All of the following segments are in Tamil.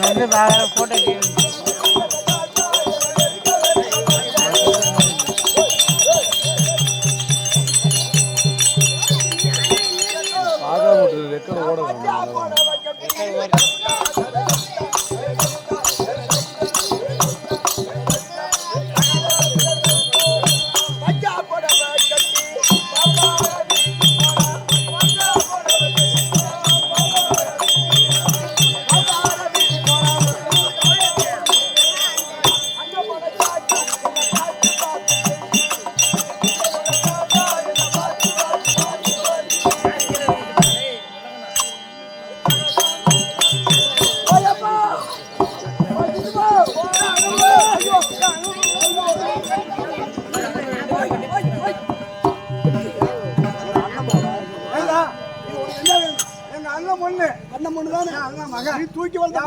வந்து போட்டோ தூக்கி வந்த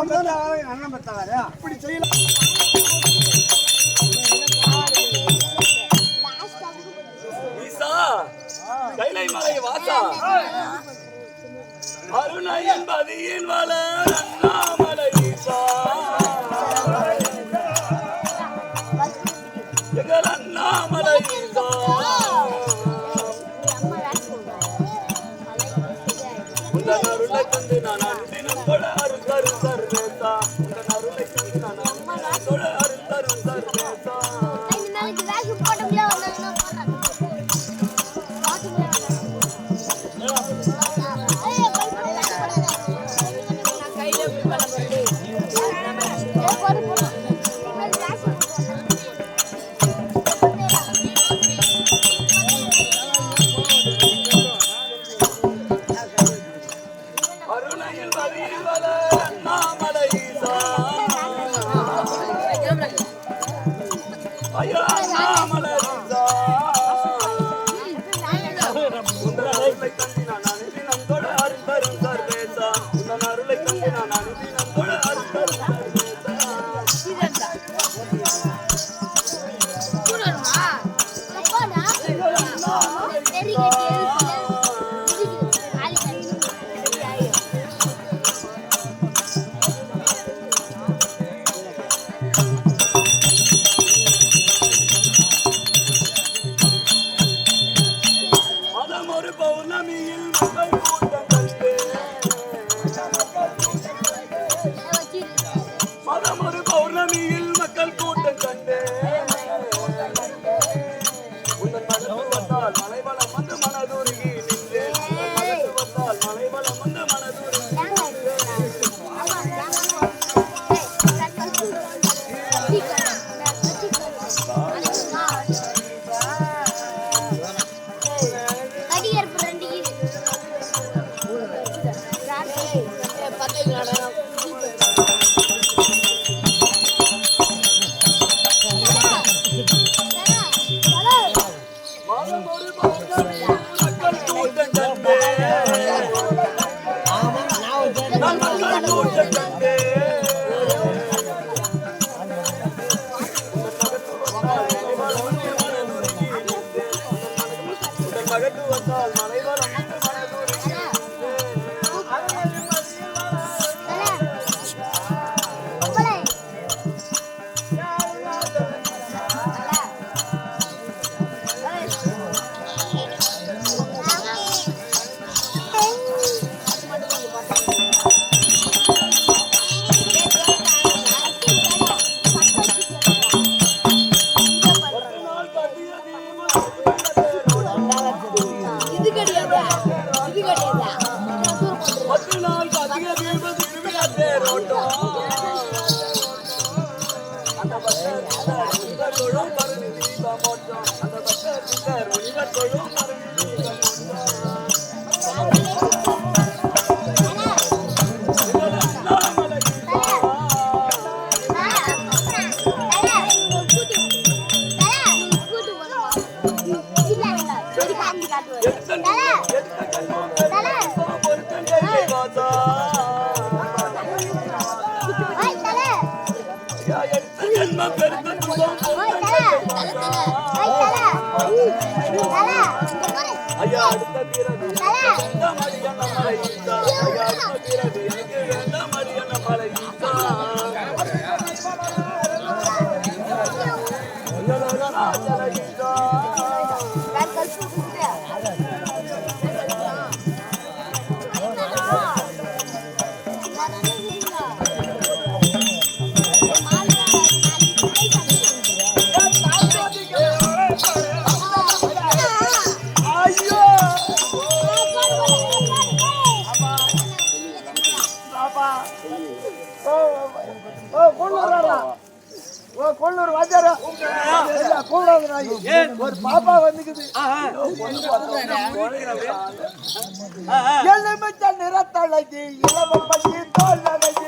அண்ணன் பெற்றாரு அப்படி செய்யலாம். கைலை மலை வாசா அருணை என்பது வள அண்ணாமலை எங்கள் அண்ணாமலை உங்கள் அருளை தந்து நான் அன்பினும் தொட அருள் தரும் சர்வேசா உங்கள் அருளை தந்து நான் அன்பினும் தொட அருள் தரும் சர்வேசா ஐயா அடுத்த பிறகு மடியான மலை எனக்கு வேண்டாம் மடியான மலை கொள்ளூர் வாத்தியாரா ஒரு பாப்பா வந்துக்குது எலுமிச்ச நிறத்தழகி இளவ பட்டி தோல் அழகி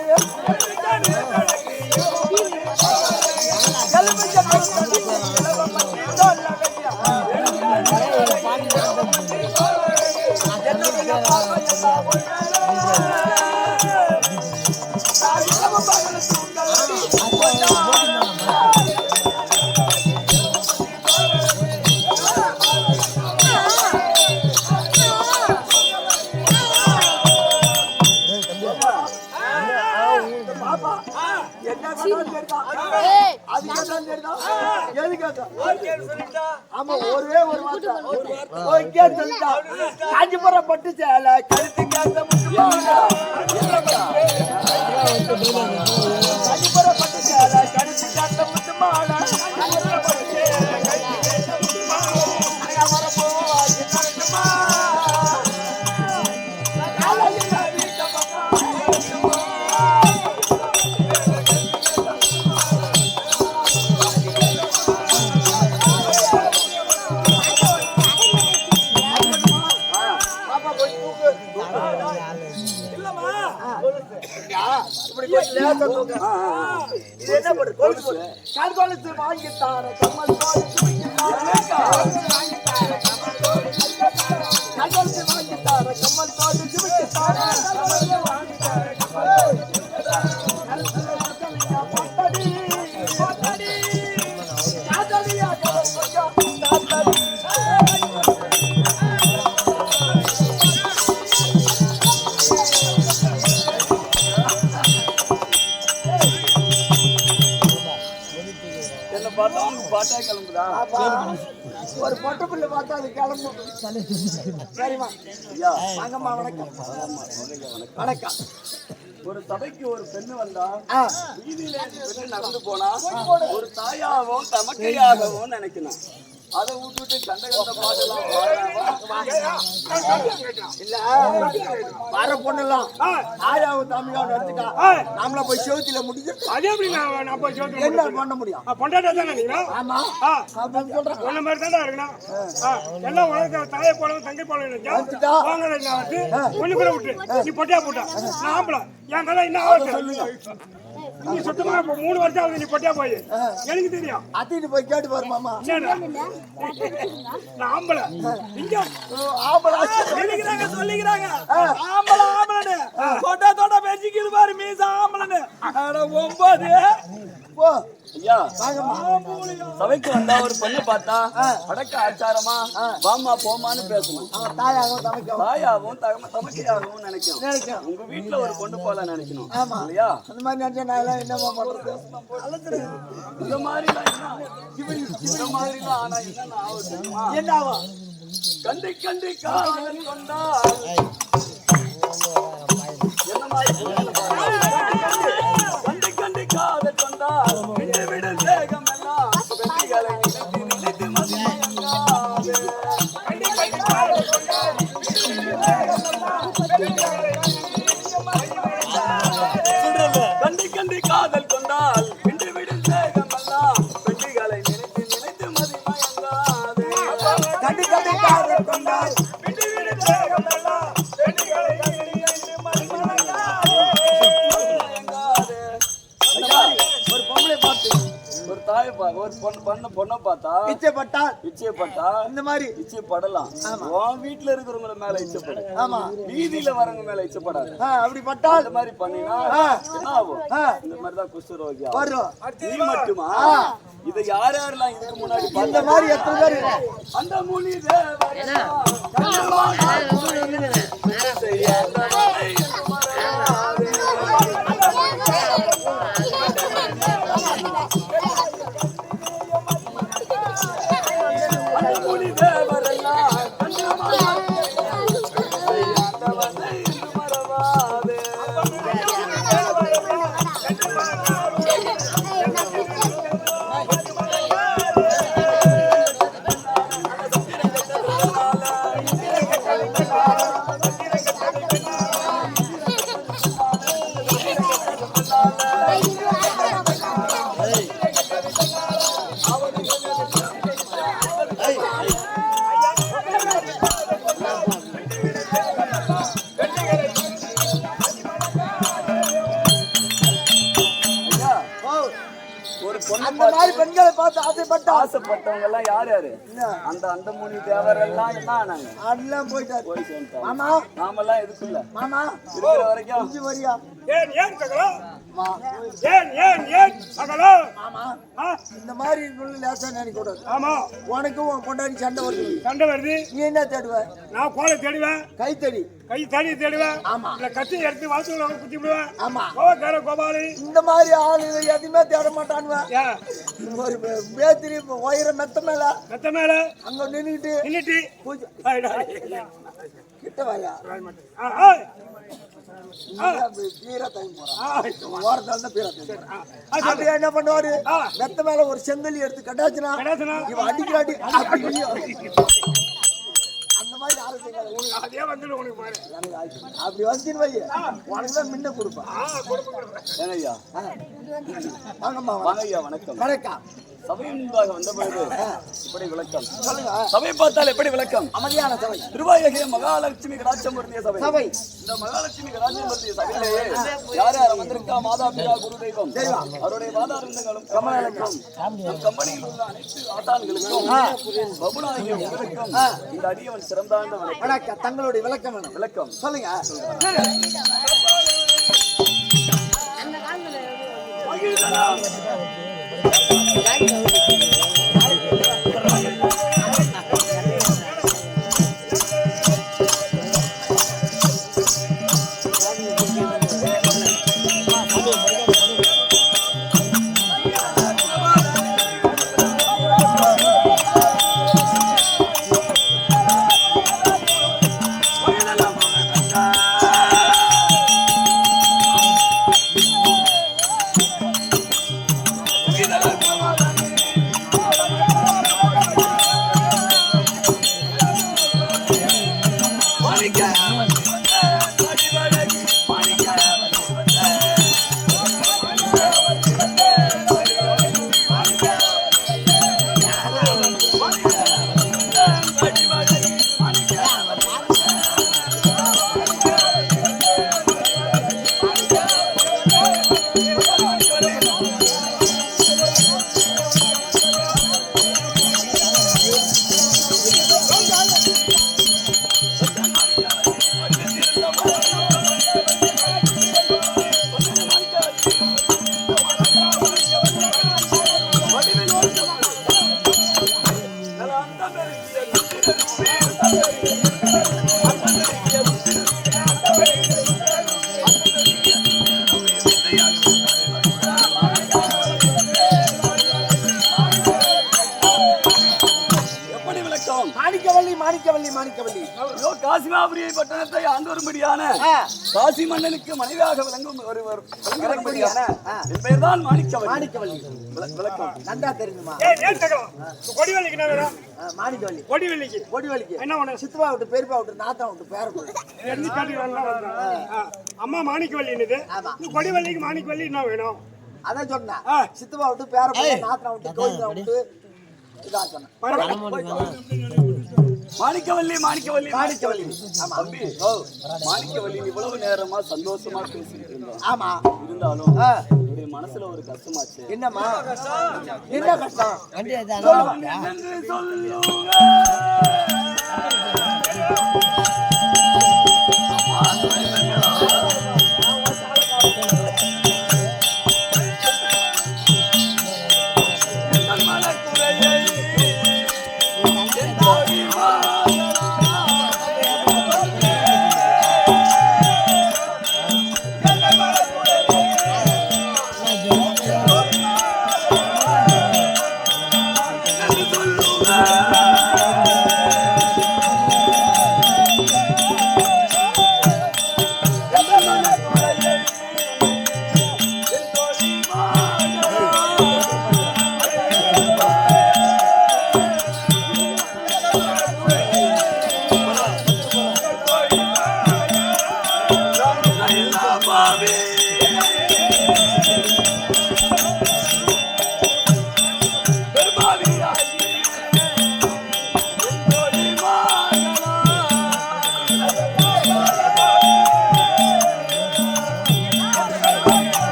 எலுமிச்ச இளவ பட்டி தோல் காஞ்சிபுரம் பட்டு சேலை கழுத்து காஞ்சிபுரம் பட்டு சேலை கழுத்து காத்த முத்துமான வாங்கித்தார கம்மல் பாட்டா கிளம்புதா ஒரு பொட்டை பிள்ளை பார்த்தா அது கிளம்பும். சரிம்மா வாங்கம்மா. வணக்கம். வணக்கம். ஒரு சபைக்கு ஒரு பெண்ணு வந்தா வீதியில நடந்து போனா ஒரு தாயாகவும் தமக்கையாகவும் நினைக்கணும். அதை விட்டுட்டு கண்ட பாட்டெல்லாம் இல்ல வர பொண்ணெல்லாம் ஆயாவும் தமிழாவும் எடுத்துக்கா நாமள போய் செவத்தில முடிஞ்சு அதே எப்படி நான் போய் செவத்தில என்ன பண்ண முடியும்? பொண்டாட்டா தானே நீங்க? ஆமா சொல்றேன். ஒண்ணு மாதிரி தானே இருக்கணும். எல்லாம் உலக தாயை போலவும் தங்கை போல வாங்க வந்து ஒண்ணு கூட விட்டு நீ பொட்டியா போட்டா நான் ஆம்பளை என் கதை என்ன சொல்லுங்க. நீ சுத்தமா 3 வருஷம் ஆகுது நீ பொட்டியா போய் எனக்கு தெரியும். அத்திட்டு போய் கேட்டு பாரு மாமா. நான் ஆம்பளை இங்க ஆம்பளை சொல்லிக்கிறாங்க ஆம்பளை தொட்டா பேசிக்கிது பாரு மீச ஆம்பளை 9 போ ஐயா சபைக்கு வந்தா ஒரு பொண்ணு பார்த்தா அடக்க ஆச்சாரமா வாமா போமான்னு பேசணும். தாயாவும் தமக்கையாகவும் நினைக்கணும். உங்க வீட்டுல ஒரு பொண்ணு போல நினைக்கணும் இல்லையா? அந்த மாதிரி நினைச்சா நான் எல்லாம் என்னமா பண்றது? இந்த மாதிரி ஆனா என்ன ஆகும்? கண்டு காதல் கொண்டா என்ன மாதிரி கண்டு காதல் கொண்டால் விட வேகம் எல்லாம் வெற்றிகளை நினைத்து மதியாங்காது. கண்டு காதல் கொண்டால் விடு வேகம் எல்லாம் வெற்றிகளை நினைத்து மதியாங்காது. கண்டு காதல் கொண்டால் விடு வேகம் எல்லாம் வெற்றிகளை நினைத்து மதியாங்காது. ஒரு பொம்பளை பார்த்து ஒரு தாயை ஒரு பொண்ணை பார்த்தா இச்சைப்பட்டா இந்த மாதிரி இச்சைப்படலாம். வீட்டுல இருக்கிறவங்க மேல இச்சைப்படும். ஆமா வீதியில வரவங்க மேல இச்சைப்படாது. அப்படி பட்டா இந்த மாதிரி பண்ணினா என்ன ஆகும்? இந்த மாதிரிதான் குஷ்டரோகி வரும். நீ மட்டுமா இதை யாரெல்லாம் இதுக்கு முன்னாடி அந்த மாதிரி எத்தனை பேர் அந்த மொழி தேவரெல்லாம் அந்த மாதிரி பெண்களை பார்த்து ஆசைப்பட்டவங்க எல்லாம் யார் யாரு? அந்த அண்டமுனி தேவர் எல்லாம் என்ன ஆனாங்க? அதெல்லாம் போய் சேர்ந்தாங்க. மாமா நாமெல்லாம் எதுக்குள்ள மாமா இருக்கிற வரைக்கும் கொஞ்சம் வரியா ஏன் சகலம்? ஏன் சகலம்? மாமா இந்த மாதிரி லேசா நினைக்க கூடாது. ஆமா, உனக்கும் உன் பொண்டாடி சண்டை வருது. நீ என்ன தேடுவ? நான் கோலை தேடுவேன், கை தேடுவேன். ஆமா, இல்ல கத்தி எடுத்து வாழ்த்து குத்தி விடுவேன். ஆமா, கோபாலி இந்த மாதிரி ஆளு எதுவுமே தேட மாட்டானுவ. ஒரு பேத்திரி உயர மெத்த மேல அங்க நின்னுட்டு கிட்ட வாயா என்ன பண்ணுவாரு? மெத்த மேல ஒரு செங்கல் எடுத்து கட்டாச்சுனா இவன் அடிக்கிறாடி அந்த மாதிரி அப்படி வந்து உனக்குதான் முன்ன கொடுப்பான். வணக்கம். வணக்கம். சபையின் முன்பாக வந்த பொழுது இப்படி விளக்கம் சொல்லுங்க. சபை பார்த்தால் எப்படி விளக்கம்? அமைதியான சபை. திருவாயகிய மகாலட்சுமி கடாட்சம் பொருந்திய சபை. இந்த மகாலட்சுமி கடாட்சம் பொருந்திய சபையிலே யார் யார் வந்திருக்கா? மாதா பிதா குரு தெய்வம் அவருடைய வாதாரங்களும் கமலங்களும் கம்பெனியில் உள்ள அனைத்து ஆட்டான்களுக்கும் பபுநாயகி உங்களுக்கும் இந்த அடியவன் சிறந்தாண்ட வணக்கம். தங்களுடைய விளக்கம் வேணும். விளக்கம் சொல்லுங்க. காசிமாபுரி பட்டணத்தை ஆண்டு வரும்படியான காசி மன்னனுக்கு மனைவியாக விளங்கும் ஒருவர் என் பெயர் தான் மாணிக்கவல்லி. விளக்கம் நன்றா தெரியுமா? மாணிக்கவல்லி என்ன சித்துவா விட்டு பெரியப்பா விட்டு நாத்தா விட்டு பேர அம்மா மாணிக்கவல்லி கொடிவல்லிக்கு மாணிக்கவல்லி என்ன வேணும்? அதான் சொன்னேன். சித்துவா விட்டு பேர நாத்தா விட்டு கோயிலா விட்டு இதான் சொன்னேன். மாணிக்கவல்லி தம்பி, மாணிக்கவல்லி இவ்வளவு நேரமா சந்தோஷமா பேசிட்டு இருந்தோம். ஆமா, இருந்தாலும் என்னுடைய மனசுல ஒரு கஷ்டமாச்சு. என்னம்மா? என்ன கஷ்டம்?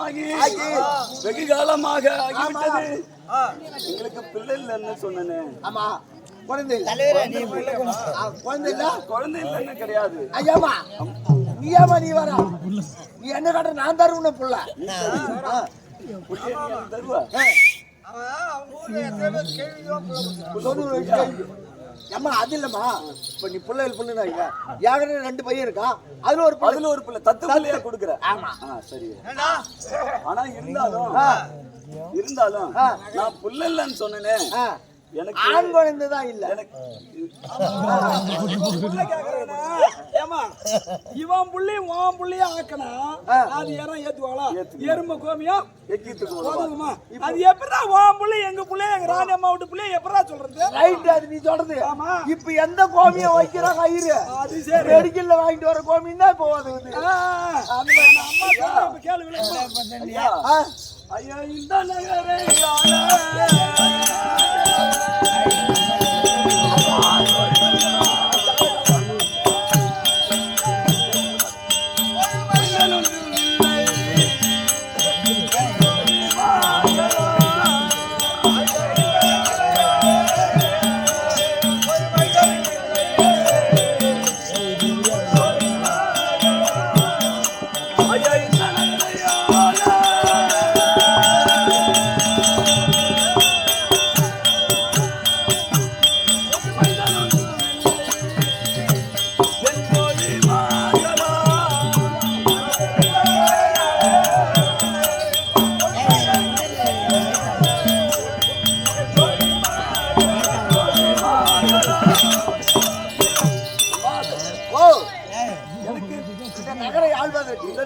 திருமணமாகி வெகு காலமாக ஆகிவிட்டது. எங்களுக்கு பிள்ளை இல்லைன்னு சொன்னேனே. ஆமா, குழந்தை குழந்தை இல்லைன்னு கிடையாது. ஐயாமா, நீயாமா நீ வர, நீ என்ன காட்ட நான் தருவேன் புள்ள. தருவா அம்மா அது இல்லம்மா, இப்ப நீ பிள்ளைகள் பிள்ளைங்க ஏற்கனவே 2 பையன் இருக்கா, அதுல ஒரு பிள்ளை தத்து பிள்ளையா கொடுக்குற. ஆமா சரி. ஆனா இருந்தாலும் நான் புள்ள இல்லைன்னு சொன்னேனே. எனக்கு ஆண் குழந்தை தான் இல்ல. இவன் புள்ளி உன் புள்ளியா ஆக்கணும். அது யாரும் ஏத்துவாங்களா? எருமை கோமியம் போதுமா? அது எப்படா உன் புள்ளி எங்க புள்ளி எங்க ராணி அம்மா விட்டு புள்ளி எப்படா சொல்றது? ரைட், அது நீ சொல்றது. இப்ப எந்த கோமியம் வைக்கிறா கயிறு? அது சரி, மெடிக்கல்ல வாங்கிட்டு வர கோமியம் தான் போகுது. அந்த மாதிரி அம்மா கேள்வி. ஐயா இந்த நகரை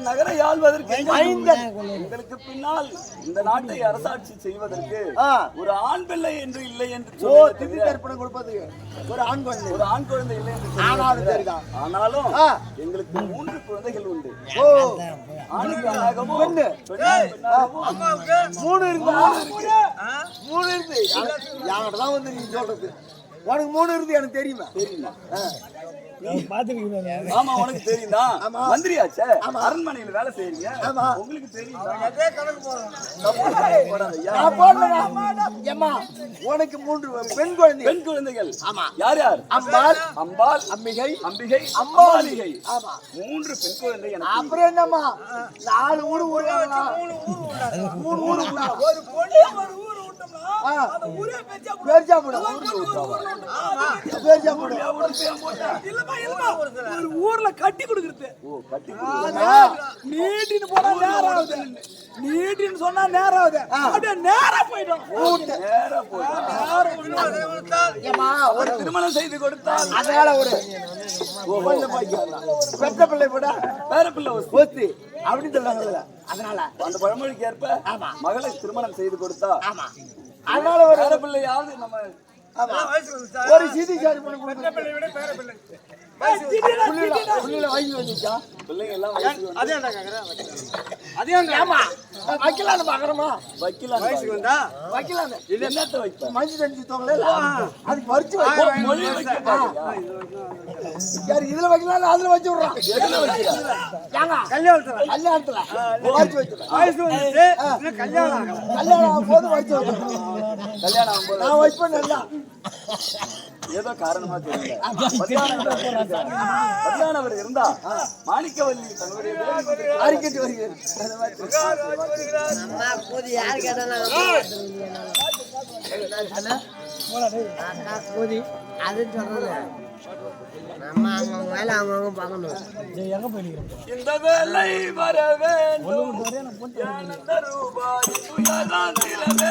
நகரை ஆள்வதற்கு எங்களுக்கு பின்னால் இந்த நாட்டை அரசாட்சி செய்வதற்கு ஒரு ஆண் பிள்ளை என்று இல்லை என்று திதி தர்ப்பணம் கொடுப்பது ஒரு ஆண் குழந்தை இல்லை என்று ஆனாலும் எங்களுக்கு 3 குழந்தைகள் உண்டு. ஆணுக்கு அழகவும் 3 இருக்கு. 3 இருக்கு. யார்கிட்ட தான் வந்து நீ சொல்றது? உனக்கு 3 இருக்கு எனக்கு தெரியுமா? ஆமா, உனக்கு தெரியுதா? மந்திரியாச்சே, அரண்மனையில் வேலை செய்யறீங்க, உங்களுக்கு தெரியும். உனக்கு 3 பெண் குழந்தைகள். யார் யார்? அம்பாள், அம்பிகை, அம்பாலிகை. 3 பெண் குழந்தைகள். அப்புறம் என்னம்மா 4 ஊரு ஒரு ஊரு ஊர்ல கட்டி கொடுக்கறது. நீட்டின்னு போனா நேரம் ஆகுது, நீட்டின்னு சொன்னா நேரம் ஆகுது. அப்படியே நேரம் போயிடும். ஒரு திருமணம் செய்து கொடுத்தால் அதனால ஒரு பெற்ற பிள்ளை கூட பேர பிள்ளை ஒத்து அப்படின்னு சொல்றாங்க. அதனால அந்த பழமொழிக்கு ஏற்ப மகளை திருமணம் செய்து கொடுத்தா அதனால ஒரு பேர பிள்ளையாவது நம்ம ஒரு சீதி சாரி பண்ண கொடுத்த பிள்ளை விட பேர பிள்ளை வயசு வந்துச்சா? பிள்ளைங்க எல்லாம் வயசு வைக்கலாம் பாக்குறோமா? வைக்கலாம். வயசுக்கு வந்தா வைக்கலாம். இது என்னத்த வைப்ப? மஞ்சள் தண்ணி தோங்கல அதுக்கு வரிச்சு மொழி வைக்க சரி, இதுல வைக்கலாம் அதுல வச்சு விடுறான். கல்யாணத்துல வரிச்சு வச்சுருவேன். வயசு வந்து கல்யாணம் போது வரிச்சு வச்சுருவேன். கல்யாணம் ஆகும்போது நான் வைப்பேன் நல்லா ஏதோ காரணமா தெரியல. பதியானவர் இருந்தா மாணிக்கவல்லி தன்னுடைய அறிக்கிட்டு வருகிறேன். இந்த வேலை வர வேண்டும், ரூபாய்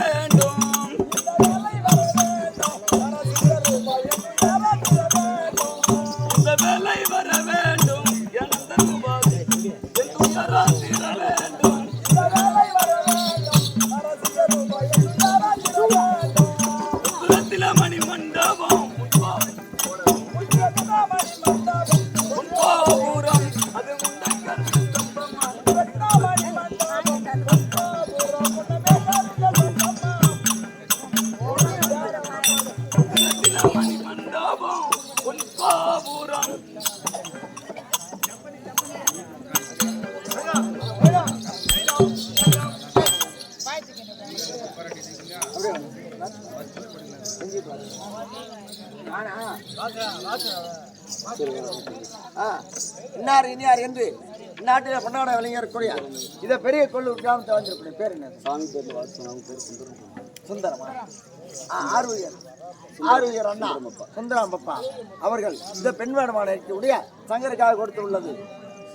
வேண்டும். இந்த வேலை வர வேண்டும், மணி மண்டபம் அது இன்னார் இனியார் என்று நாட்டில் கொண்டாட விளங்கியிருக்கூடிய இதை பெரிய கொள்ளூர் கிராமத்தை வந்திருக்கூடிய பேர் என்ன? சாமி பேர்ல வாசனம் பேர் சுந்தரமா? ஆறுயர் அண்ணா சுந்தரம் பப்பா அவர்கள் இந்த பெண் வேடமான இருக்கக்கூடிய சங்கருக்காக கொடுத்து உள்ளது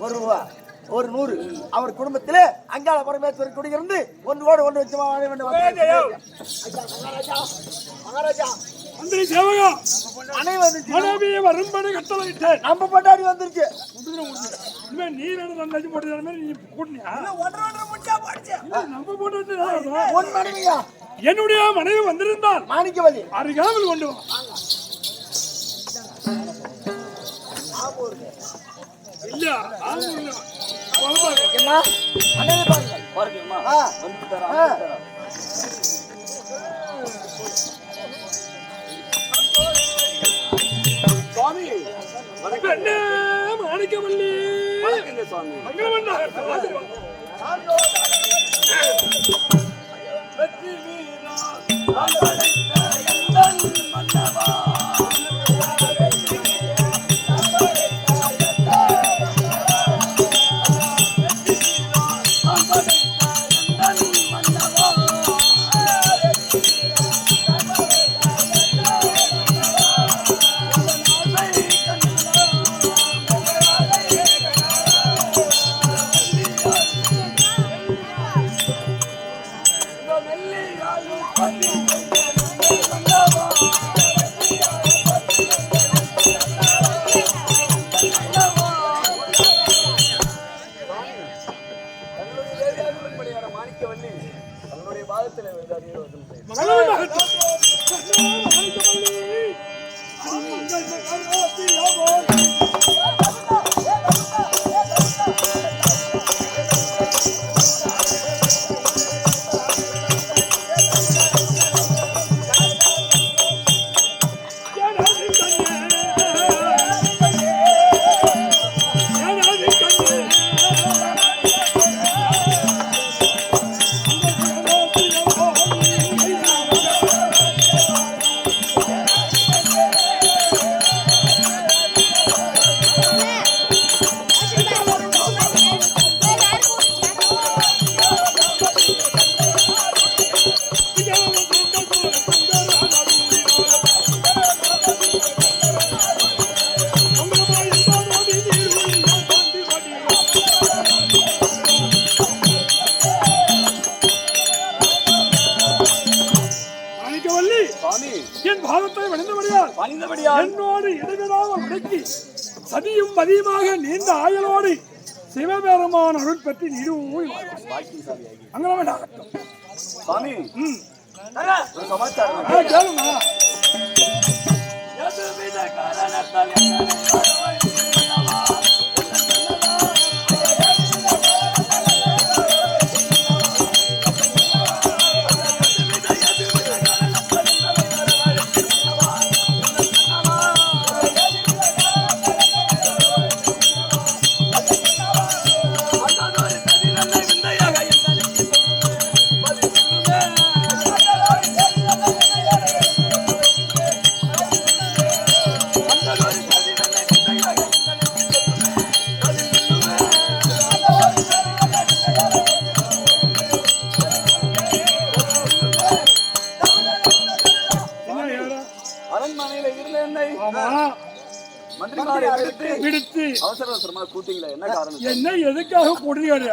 ₹1 100. அவர் குடும்பத்திலே அங்காள பரமேஸ்வரர் குடியிருந்து ஒன்றோடு ஒன்று வச்சு வாழ வேண்டும். மகாராஜா நம்ம பொண்டாடி வந்துருச்சு. என்னுடைய மனைவி வந்திருந்தால் மாணிக்கவல்லி அருகாமல் கொண்டு சுவாமி மாணிக்கவல்லி சுவாமி வெற்றி வீரா மன்னவா என்னோடு இடைவிடாமல் உடக்கி சதியும் பதியுமாக நீண்ட ஆயலோடு சிவபெருமான் அருள் பெற்று நீடுவோம். அங்க வேண்டாம் சாமி சமாச்சாரம் கேளுமா. என்ன எதுக்காக கூடுறீங்க?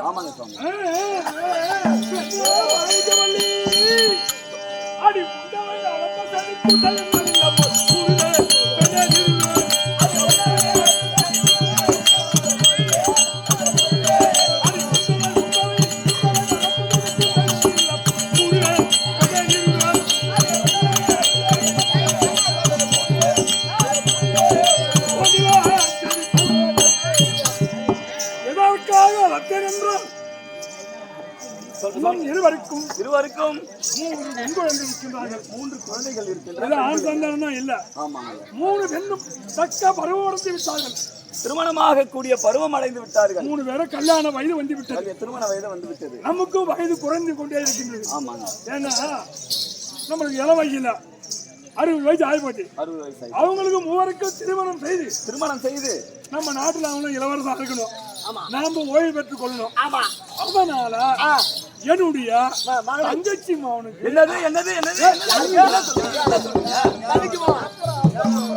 இருவருக்கும் 3 பெண் குழந்தை இருக்கின்றார்கள். 3 குழந்தைகள் இருக்கின்றன. இது ஆண் சந்தானம் இல்ல. ஆமாங்க. 3 பெண்ணும் தக்க பருவமடைந்து விட்டார்கள். திருமணமாக கூடிய பருவம் அடைந்து விட்டார்கள். 3 பேரை கல்யாண வயது வந்து விட்டது. திருமண வயது வந்து விட்டது. நமக்கும் வயது குறைந்து கொண்டே இருக்கின்றது. ஆமாங்க. ஏன்னா நம்மளுக்கு இளவயசுல 60 வயசு ஆகிப்போச்சு. 60 வயசு. அவங்களுக்கு 3 திருமணம் செய்து நம்ம நாட்டுல அவங்களும் இளவரசா இருக்கணும். நாம ஓய்வு பெற்றுக் கொள்ளணும். அதனால என்னுடைய தங்கச்சி மகனுக்கு என்னது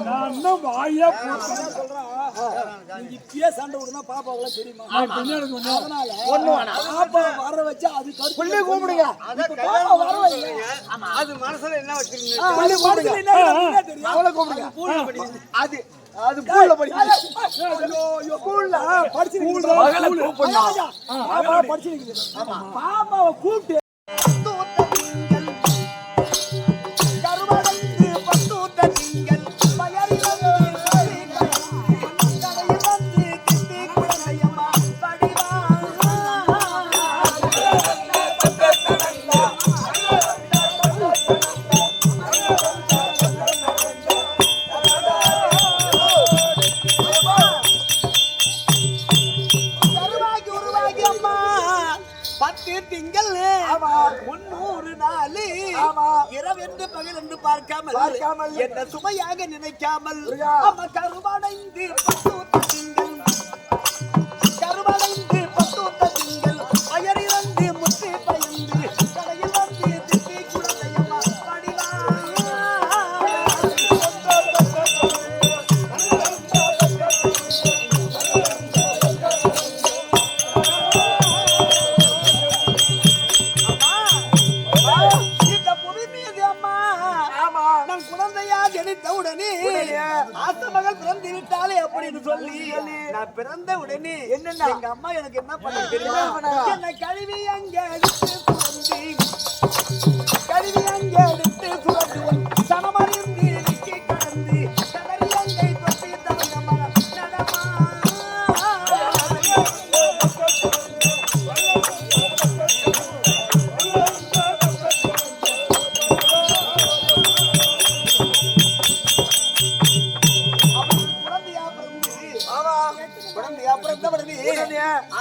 நான் இன்னும் வாயா சண்டை விடுனா பாப்பாவுக்கு தெரியுமா? பாப்பா வர வச்சா அது புள்ளி கூப்பிடுங்க. அது மனசுல என்ன வச்சிருக்கீங்க? அவளை கூப்பிடுங்க. அது பூல்ல படிக்குது. பூல்ல படிச்சிருக்கீங்க. மகளை கூப்பிடலாம். பாப்பா படிச்சிருக்கீங்க. பாப்பாவை கூப்பிட்டு இரவென்று பகலென்று பார்க்காமல் என்ன சுமையாக நினைக்காமல் அம்மா கருவடைந்து பத்தூத்த திங்கள் அயரிழந்து முற்றி பயந்து கடையில் வந்து திட்டி குழந்தையம்மா படிவா மகள் பிறந்து விட்டாலே அப்படின்னு சொல்லி நான் பிறந்த உடனே என்னன்னா எங்க அம்மா எனக்கு என்ன பண்ண தெரியுமா? என்னை கழுவி அங்க எடுத்து சுரண்டு சனமறிந்து கடந்து கடறி அங்கை தொட்டி தவங்கம்மா நடமா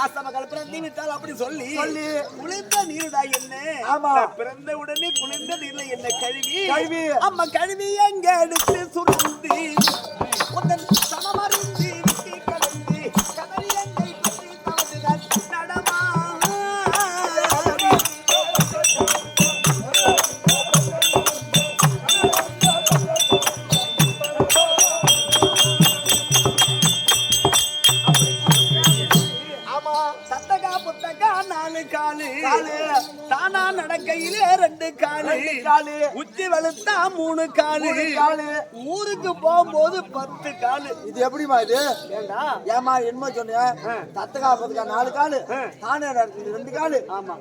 ஆசமகள் பிறந்து விட்டால் அப்படி சொல்லி குளிர்ந்த நீருடா என்ன பிறந்த உடனே குளிர்ந்த நீர்ல என்ன கழுவி அம்மா கழுவி எங்க எடுத்து சுருந்தி சமமறிந்து கலந்து கடல் எங்கை நடமா தானா நடக்கையிலே 2 காலு உச்சி வலுத்தா 3 காலு ஊருக்கு போகும்போது 10 காலு. இது எப்படிமா இது? ஏமா என்னமோ சொன்ன தத்தகா பத்துக்கா 4 காலு தானே 2 காலு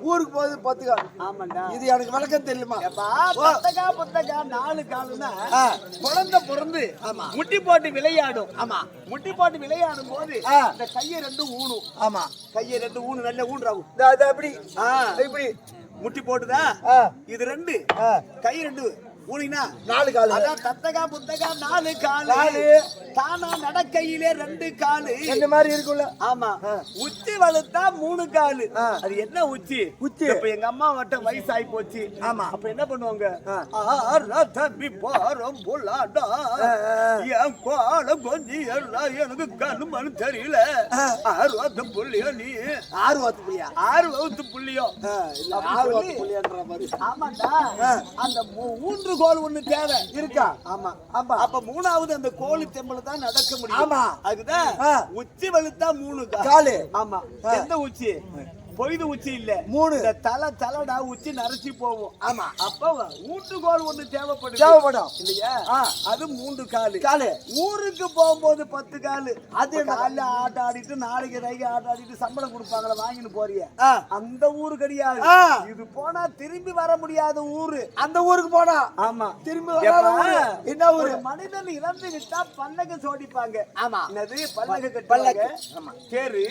ஊருக்கு போகுது 10 காலு. ஆமாண்டா. இது எனக்கு விளக்கம் தெரியுமா? தத்தகா புத்தகா 4 காலுன்னா குழந்தை பிறந்து முட்டி போட்டு விளையாடும். முட்டி போட்டு விளையாடும் போது இந்த கையை 2 ஊனும். கையை 2 ஊனு நல்ல ஊன்றாகும். எப்படி இப்படி முட்டி போட்டுதா இது 2 கை 2 ஊனினா 4 காலு. அதான் தத்தகா புத்தகா 4 காலு தானா நடக்கையிலே 2 காலு இந்த மாதிரி இருக்குல்ல. ஆமா உச்சி வலுத்தா 3 காலு. அது என்ன உச்சி? இப்ப எங்க அம்மா வட்ட வயசாகி போச்சு. அப்ப என்ன பண்ணுவாங்க? தம்பி போறோம் போலாடா என் கோலம் கொஞ்சம் எல்லாம் எனக்கு கண்ணுமனு தெரியல. 60 புள்ளியோ நீ 60 புள்ளியோ ஆமாண்டா. அந்த 3 கோல் ஒண்ணு தேவை இருக்கா? ஆமா. அப்ப 3வது அந்த கோல் தெம்பல தான் நடக்க முடியும். அதுதான் உச்சி வலுத்தா 3 காலு. ஆமா. எந்த உச்சி? பொய்து உச்சி இல்ல 3 இந்த தலடா உச்சி நரைச்சி போகும். அப்ப ஊட்டுகோல் ஒண்ணு தேவைப்படும் இல்லையா? அது 3 காலு. ஊருக்கு போகும்போது 10 காலு. அது காலைல ஆட்ட ஆடிட்டு நாளைக்கு ரைக்கு ஆட்ட ஆடிட்டு சம்பளம் கொடுப்பாங்களா வாங்கிட்டு போறிய அந்த ஊரு கிடையாது. இது போனா திரும்பி வர முடியாத ஊரு. அந்த ஊருக்கு போனா திரும்பி என்ன ஊரு? மனிதன் இறந்து விட்டா பல்லக்கு சோடிப்பாங்க. என்னது பல்லக்கு கட்டுவாங்க. சரி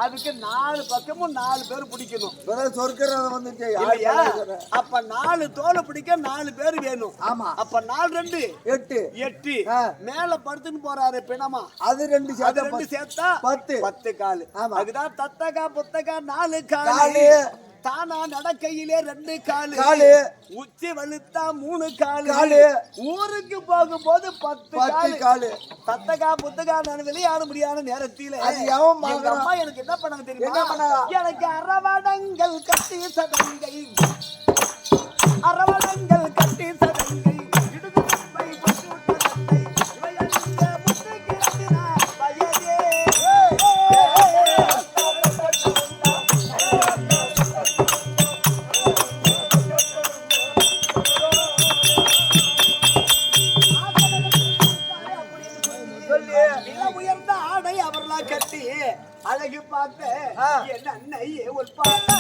அதுக்கு 4 பக்கமும் 4 4 பேர் பிடிக்கணும். சொர்க்கறத வந்துச்சு. இல்லையா? அப்ப 4 தோலை பிடிக்க 4 பேர் வேணும். ஆமா. அப்ப 4 2 8 8 மேல படுத்துன்னு போறாரு பிணமா. அது 2 சேர்த்தா 10 காலு. அதுதான் தத்தகா புத்தகா 4 காலு. தானா நடக்கையிலே 2 காலு. உச்சி வலுத்தா 3 காலு. ஊருக்கு போகும்போது 10 காலு. தத்தகா புத்தகா நான் விளையாட முடியாத நேரத்திலே எங்க அம்மா எனக்கு என்ன பண்ணாங்க தெரியுமா? எனக்கு அரவணங்கள் கட்டி சதங்கை, அரவணங்கள் கட்டி சதங்கை, இடுகுப்பை பட்டுட்ட தந்தை, இவையங்க முத்து கிடந்தினா வயதே. உயர்ந்த ஆடை அவர்களா கட்டி அழகு பார்த்த என் அன்னையே ஒரு பாட்டா.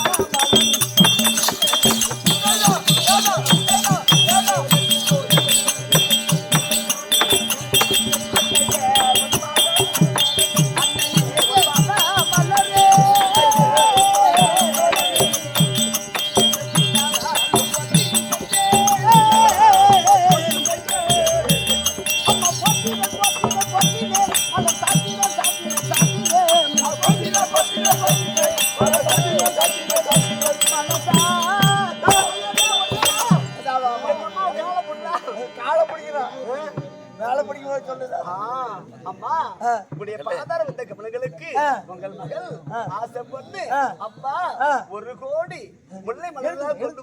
அம்மா உடைய பாதார வந்த கமலங்களுக்கு உங்கள் மகள் ஆசைப்பட்டு அப்பா 1 கோடி முல்லை மலர்களால் கொண்டு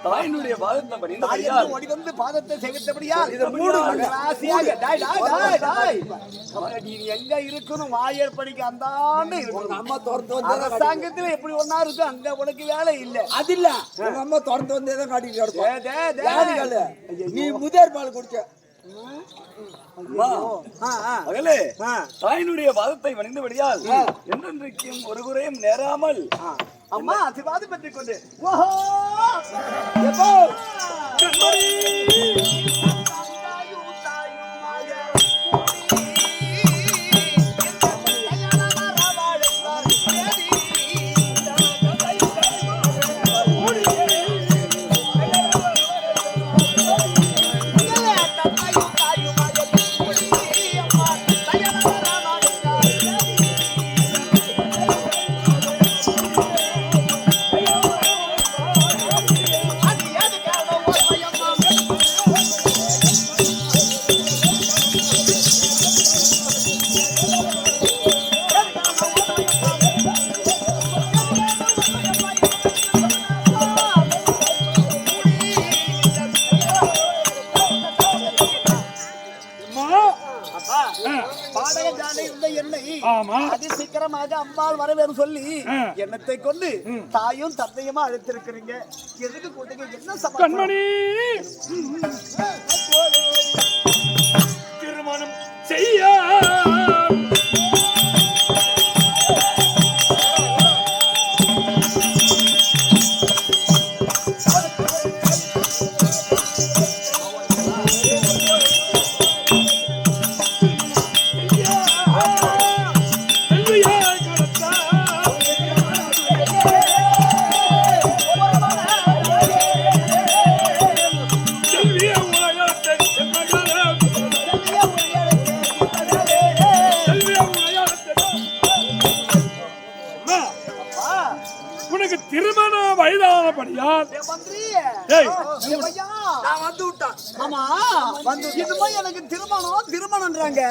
தாயினுடைய பாதத்தை பணிந்தபடியால் ஓடி வந்து பாதத்தை சேவித்தபடியால் இது மூடு ராசியாக நீ எங்க இருக்கணும் வாயர் படிக்க அந்தாண்டு இருக்கணும். அம்மா திறந்து வந்து அரசாங்கத்துல எப்படி ஒண்ணா இருக்கு அங்க உனக்கு வேலை இல்ல. அது இல்ல உங்க அம்மா திறந்து வந்தே தான் காட்டிட்டு கிடக்கும். நீ முதல் பால் குடிச்ச மகளே, தாயினுடைய பாதத்தை வணிந்தபடியால் என்றென்றைக்கும் ஒரு குறையும் நேராமல் அம்மா ஆசீர்வாதம் பெற்றுக் கொண்டு ஆமா. அது சீக்கிரமாக அம்பாள் வரவேன்னு சொல்லி எண்ணத்தை கொண்டு தாயும் தந்தையுமா அழைத்திருக்கிறீங்க. எதுக்கு கூட்டுங்க? என்ன சமாச்சாரம்? கண்மணி திருமணம் செய்ய உனக்கு திருமண வயதானபடியால் எனக்கு திருமணம்ன்றாங்க.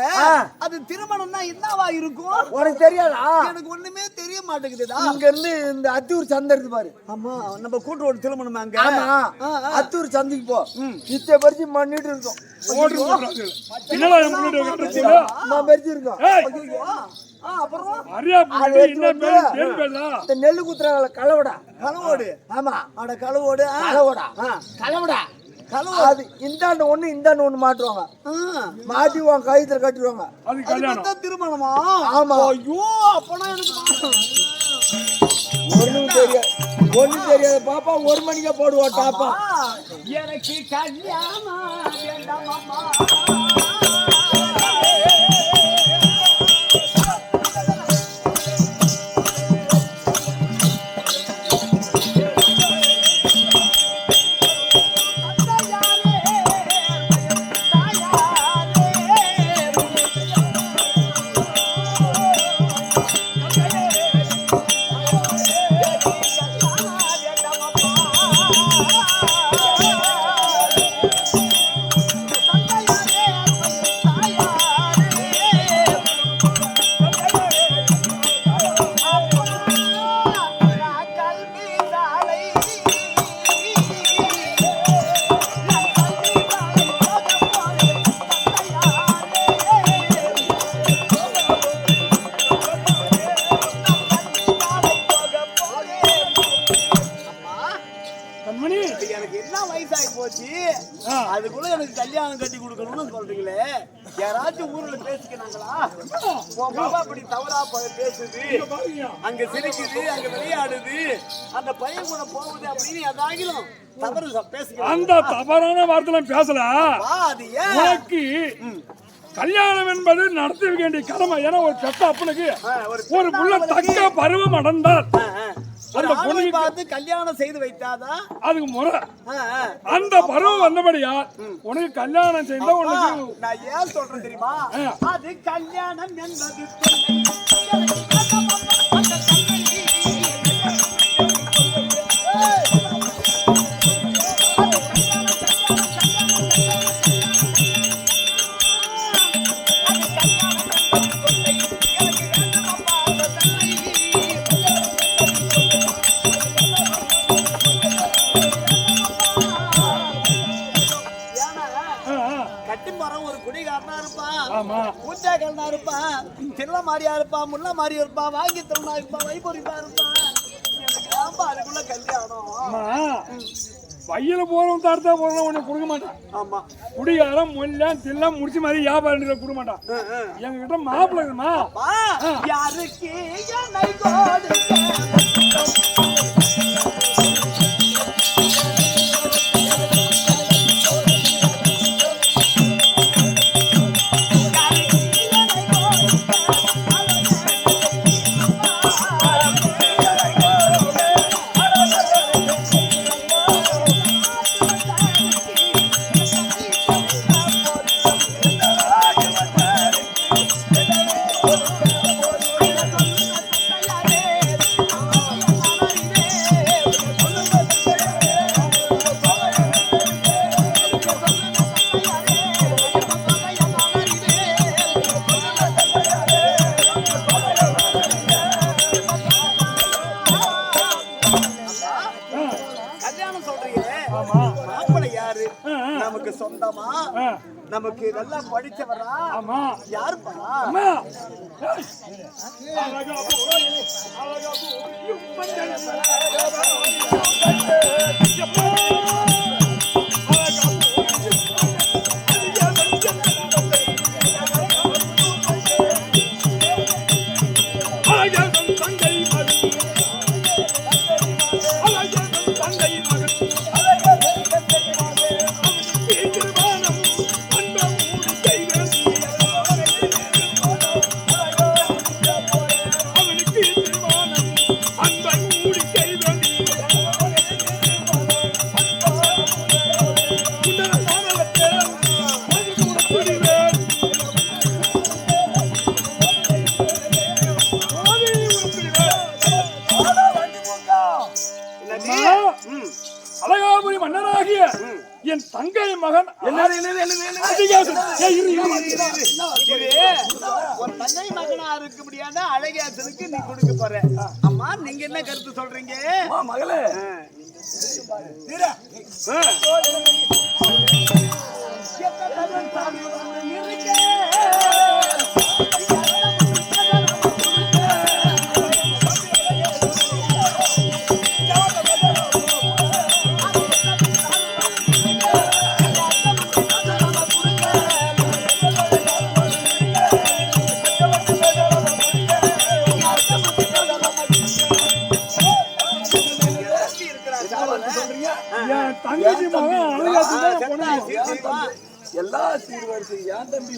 அது திருமணம்னா என்னவா இருக்கும்? உனக்கு தெரியாதா? எனக்கு ஒண்ணுமே தெரிய மாட்டேங்குதுடா. இங்க இருந்து இந்த அத்தூர் சந்தை இருக்கு பாரு. ஆமா, நம்ம கூட்டோட திருமணம் அங்க. அத்தூர் சந்தைக்கு போ. இத்த பறிச்சு மண்ணிட்டு இருக்கோம். என்னடா பறிச்சு இருக்கோம். நெல்லு குத்துறாங்க கலவடா. கலவோடு. ஆமா, அட கலவோடு. கலவடா கலவடா. அது இந்தாண்டு ஒண்ணு இந்தாண்டு ஒண்ணு மாட்டுவாங்க. மாட்டி உன் கயித்துல கட்டுவாங்க. அது கல்யாணம் திருமணமா? ஆமா. ஐயோ, அப்பனா எனக்கு ஒண்ணும் தெரியாது. ஒண்ணும் தெரியாது பாப்பா. 1 மணிக்கே போடுவா டாப்பா. எனக்கு கல்யாணம் வேண்டாமா? எனக்கு என்ன வயசாகி போச்சு, அதுக்குள்ள எனக்கு கல்யாணம் கட்டி கொடுக்கணும்னு சொல்றீங்களே. யாராச்சும் ஊர்ல பேசிக்கிறாங்களா? உன் பாப்பா அப்படி தவறா பேசுது, அங்க சிரிக்குது, அங்க விளையாடுது, அந்த பையன் கூட போகுது அப்படின்னு ஏதாகிலும் தவறு பேசுகிறேன். அந்த தவறான வார்த்தை பேசல. அது ஏன்? உனக்கு கல்யாணம் என்பது நடத்த வேண்டிய கடமை. ஏன்னா ஒரு பெத்த அப்பனுக்கு ஒரு புள்ள தக்க பருவம் அடைந்தால் அந்த பொண்ணு பார்த்து கல்யாணம் செய்து வைத்தாதான் அதுக்கு முறை. அந்த பருவம் வந்தபடியா உனக்கு கல்யாணம் செய்தா உனக்கு நான் ஏன் சொல்றேன் தெரியுமா? அது கல்யாணம் என்பது பூச்சாக்கல்னா இருப்பான், சின்ன மாதிரியா இருப்பான், முள்ள மாதிரி இருப்பான், வாங்கி தரணும் இருப்பான், வைபொறிப்பா இருப்பான். எனக்கு ஆமா அதுக்குள்ள கல்யாணம். பையில போறவன் தடுத்தா போறவன் உனக்கு கொடுக்க மாட்டான். ஆமா, குடிகாரம் முல்லாம் தில்லாம் முடிச்சு மாதிரி வியாபாரம் கொடுக்க மாட்டான். எங்க கிட்ட மாப்பிள்ளை இருக்குமா? யாருக்கு என்னை கொடுக்க நமக்கு சொந்தமா நமக்கு நல்லா படிச்சவரா ஆமா யாருப்பா அம்மா அழகா போய் அழகா போய் பஞ்சல் அழகாபுரி மன்னராகிய என் தங்கை மகன் ஒரு தங்கை மகனா இருக்க முடியாத அழகியாசனுக்கு நீ கொடுக்க போற. அம்மா நீங்க என்ன கருத்து சொல்றீங்க? மகளே தங்கச்சி மகன் அழகாச்சுதான் எல்லா சீர்வரிசை என் தம்பி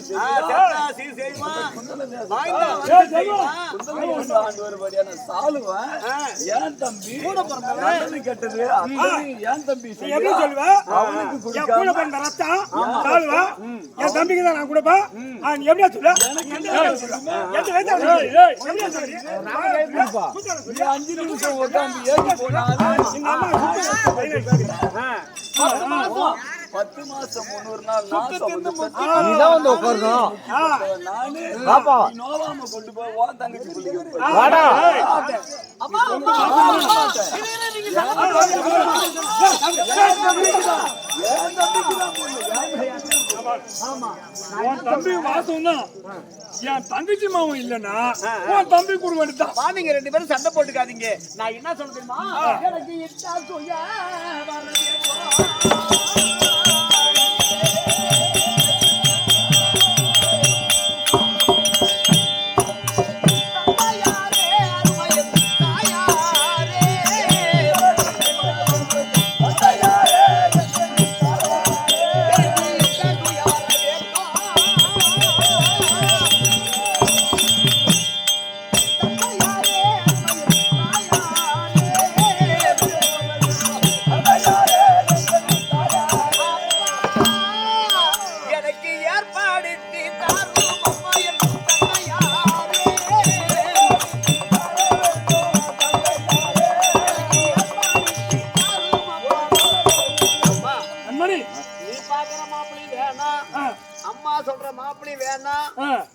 வருபடியான சாலுவன் என் தம்பி நல்லது கெட்டது என் தம்பி எப்படி சொல்லுவேன் என் கூட பிறந்த ரத்தம் சாலுவா என் தம்பிக்கு தான் நான் கொடுப்பேன் நீ எப்படியா சொல்ல 5 நிமிஷம் உட்காந்து ஏறி போனா 10 மாசம் 300 நாள் நீதான் வந்து உட்காரணும். நோவாம கொண்டு போய் தங்கச்சி தம்பி வாசம்னா என் தங்கச்சி மாவன் இல்லன்னா உன் தம்பி குரு வேண்டிதான். நீங்க 2 பேரும் சண்டை போட்டுக்காதீங்க. நான் என்ன சொல்ல தெரியுமா? எனக்கு இச்சா சுயா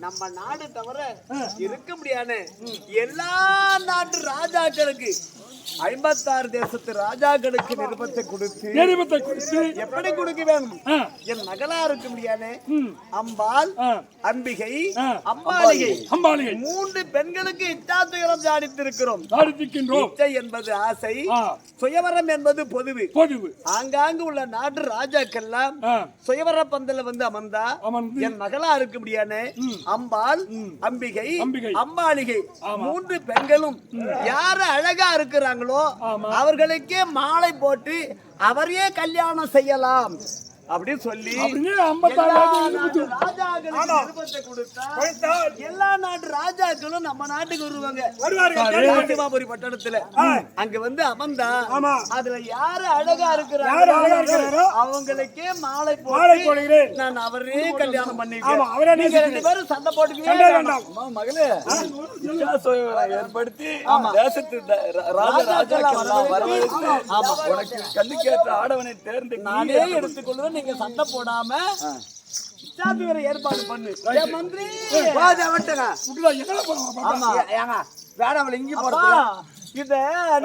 நம்ம நாடு தவிர இருக்க முடியாது. எல்லா நாட்டு ராஜாக்களுக்கு 56 தேசத்து ராஜாக்களுக்கு நிருபத்தை கொடுத்து எப்படி கொடுக்க வேணும்? என் மகளா இருக்க முடியாது அம்பாள், அம்பிகை, அம்பாளிகை 3 பெண்களுக்கு இச்சாத்துயரம் சாதித்திருக்கிறோம். இச்சை என்பது ஆசை, சுயவரம் என்பது பொதுவு. ஆங்காங்கு உள்ள நாட்டு ராஜாக்கெல்லாம் சுயவர பந்தல வந்து அமர்ந்தா என் மகளா இருக்க முடியாது அம்பாள், அம்பிகை, அம்பாளிகை 3 பெண்களும் யாரு அழகா இருக்கிறாங்க அவர்களுக்கே மாலை போட்டு அவரையே கல்யாணம் செய்யலாம் அப்படின்னு சொல்லி எல்லா நாட்டு ராஜாக்களும் நம்ம நாட்டுக்கு வருவாங்க. பட்டணத்துல அங்க வந்து அமர்ந்தா அதுல யாரு அழகா இருக்கிறாங்க அவங்களுக்கே மாலை போட்டு நான் அவரே கல்யாணம் பண்ணிக்கிறேன். 2 பேரும் சண்டை போட்டுக்கிறேன். மகளே ஏற்படுத்தி தேசத்து ராஜாக்கள் உனக்கு கண்ணுக்கேற்ற ஆடவனை தேர்ந்து நானே எடுத்துக்கொள்வேன். நீங்க சண்டை போடாம ஏற்பாடு பண்ணு மந்திரி. இத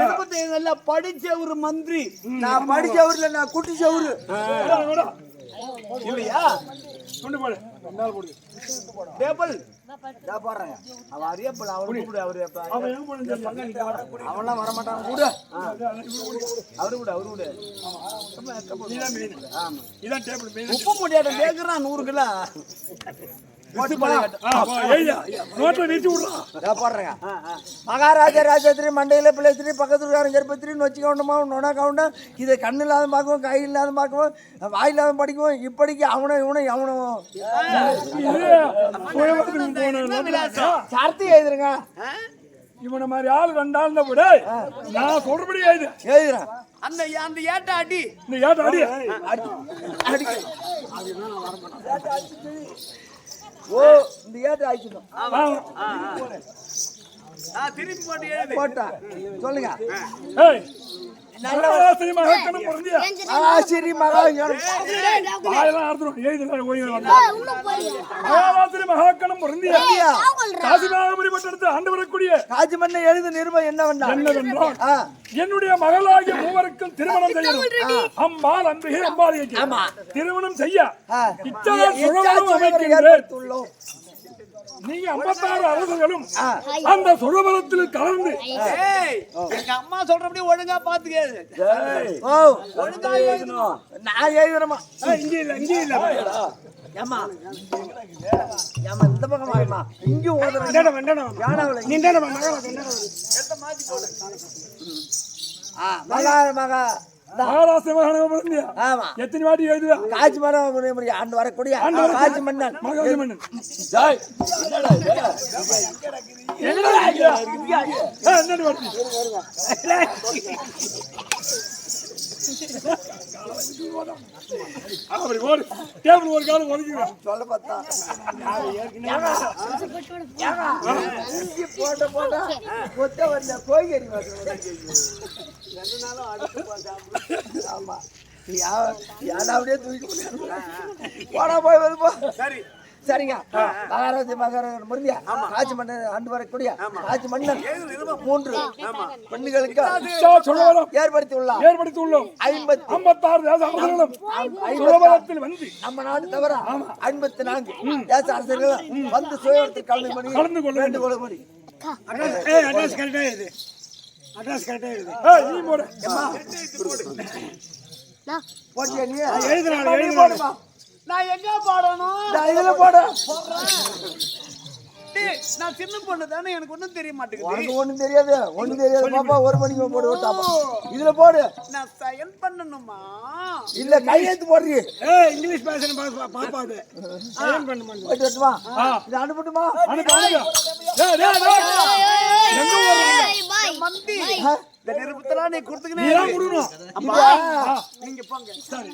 நிருபத்தை நல்லா படிச்ச ஒரு மந்திரி. நான் படிச்சவர்ல நான் குட்டி சவுரு இல்லையா கொண்டு போடு மேல போடு டேபிள் போடுறேங்க அவ அறியப்பல அவரு கூப்பிடு அவரு அவன் எங்க போனேன் அவன்லாம் வர மாட்டான் கூட அவரு கூட நீதான் மெயின் ஆமா இதான் டேபிள் மெயின் உப்பு முடியாத கேக்குறான் 100 கிலோ நோட்ல நிறுத்தி விடுறான் போடுறேங்க மகாராஜா ராஜாத்திரி மண்டையில பிள்ளைத்திரி பக்கத்துக்காரன் கருப்பத்திரின்னு வச்சுக்கோண்டமா நொனா கவுண்டா இதை கண்ணு இல்லாத பார்க்கவும் கை இல்லாத பார்க்கவும் வாய் இல்லாத படிக்கவும் இப்படிக்கு அவனும் சார்த்தி எழுதுருங்க இவனை மாதிரி ஆள் ரெண்டாள் விட நான் சொல்றபடி எழுதுறேன் அந்த ஏட்ட அடி இந்த ஏட்ட அடி அடிக்க ஓ இந்த ஏட்ட ஆயிக்கணும் திருப்பி போட்டு எழுது போட்டா சொல்லுங்க மகாராசிரி மகாக்கணம் பொருந்திய ஆசிரி மகாராஜன் வாயெல்லாம் அறுத்துரும் எழுதுல மகாராசிரி மகாக்கணம் பொருந்திய காசிநாகபுரி பட்டணத்தில் ஆண்டு வரக்கூடிய காஜிமன்ன எழுது நிருபம் என்னவென்றால் என்னுடைய மகளாகிய மூவருக்கும் திருமணம் செய்யணும் அம்பாள் அம்பிகை அம்பாளிகைக்கு திருமணம் செய்ய இச்சா சுழலும் அமைக்கின்றேன் நீங்க 56 அரசர்களும் அந்த சுழபலத்தில் கலந்து எங்க அம்மா சொல்றபடி ஒழுங்கா பாத்துக்க ஒழுங்கா எழுதணும் நான் எழுதுறமா இங்க இல்ல ஏமா இந்த பக்கம் வாங்கம்மா இங்க ஓதுறேன் மகாராஷ்டிர மகாநகரம் ஆமா எத்தனை வாட்டி எழுதுவா காஜி மரம் ஆண்டு வரக்கூடிய காஜி மன்னன் மகாராஜ மன்னன் என்னன்னு வாட்டி அப்படி ஓடு டேபிள் ஒரு காலம் ஒதுக்கிடுவேன் சொல்ல பார்த்தா போட்ட கொத்த வந்த கோய்கறி ஆமா அப்படியே தூக்கி போனா போய் வருப்போ சரி சரிங்க மகாராஜ முருந்தியா காட்சி மன்னன் ஆண்டு வரக்கூடிய காட்சி மன்னன் 3 பெண்களுக்கு ஏற்படுத்தி உள்ளோம் 56 தேச அரசர்களும் சுலபத்தில் வந்து நம்ம நாடு தவிர 54 தேச அரசர்களும் வந்து சுயத்தில் கலந்து கொள்ள வேண்டுகோள் அட்ரஸ் கரெக்டா இது அட்ரஸ் கரெக்டா இது நீ போடு போட்டியா நீ எழுதுறானே நான் எங்க போடணும் இதுல போட நான் சின்ன பொண்ணு தானே எனக்கு ஒண்ணும் தெரிய மாட்டேங்குது உனக்கு ஒண்ணும் தெரியாது பாப்பா ஒரு மணிக்கு போடு விட்டாப்பா இதுல போடு நான் சயன் பண்ணணுமா இல்ல கையெழுத்து போடுறீ இங்கிலீஷ் பேசணும் பாப்பா அது சயன் பண்ண மாட்டேன் போயிட்டு வரட்டுமா இது அனுப்பட்டுமா மந்தி இந்த நிருபத்தெல்லாம் நீ கொடுத்துக்கினே அம்மா நீங்க போங்க சரி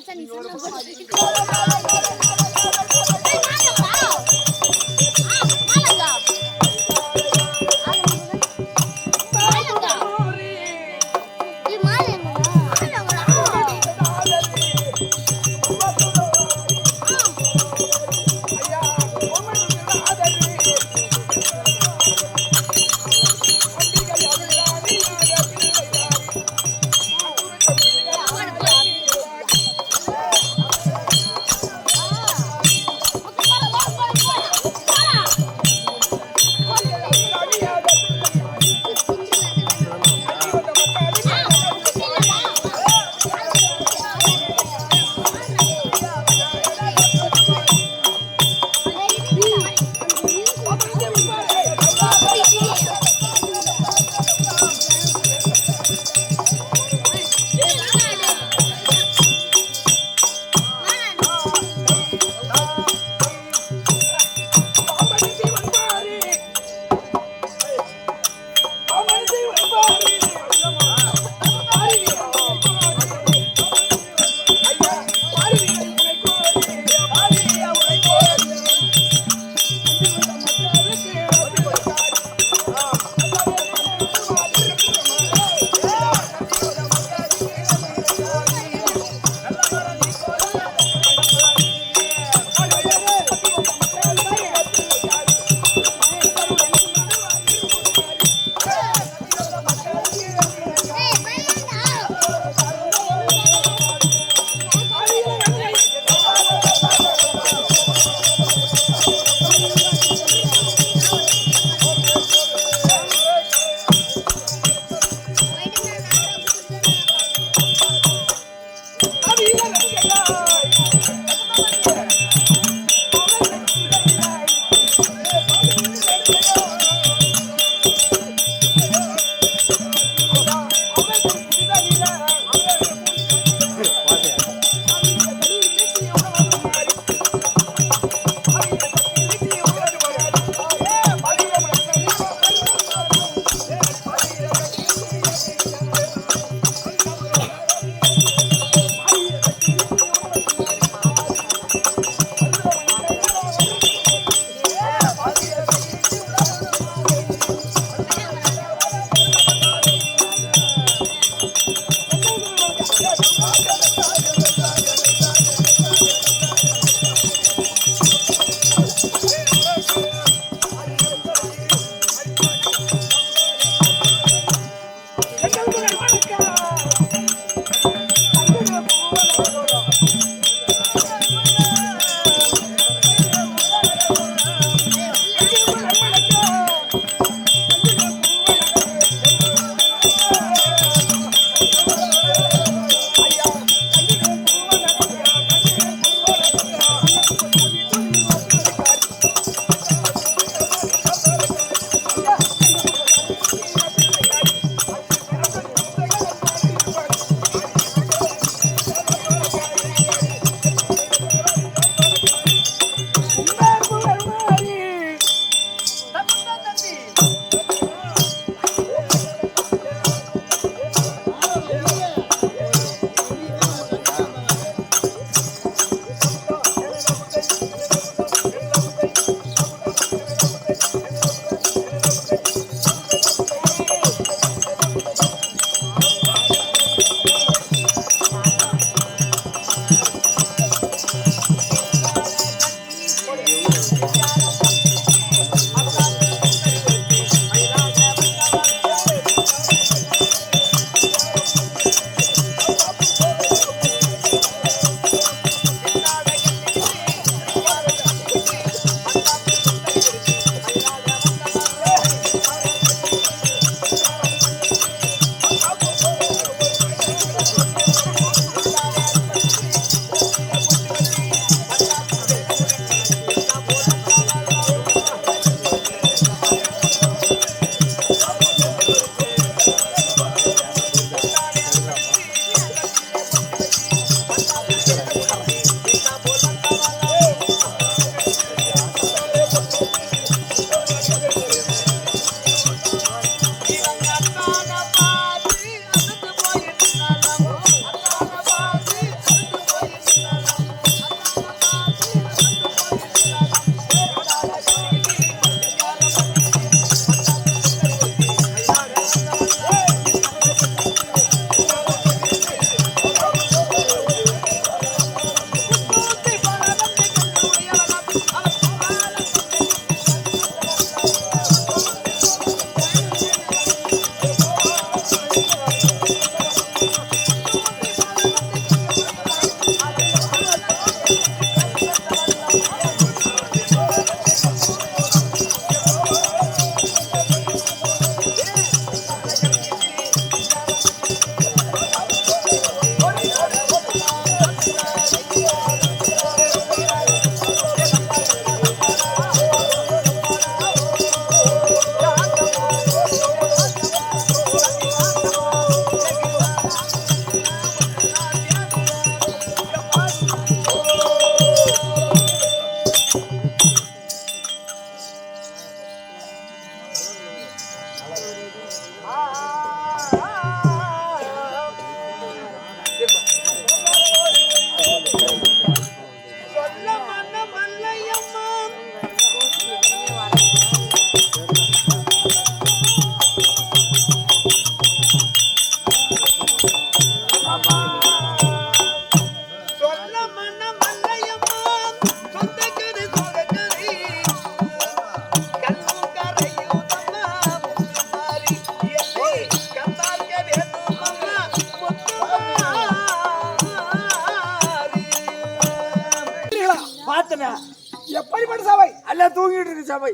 தானே எப்படிப்பட்ட சபை? எல்லாம் தூங்கிட்டு இருக்கு சபை.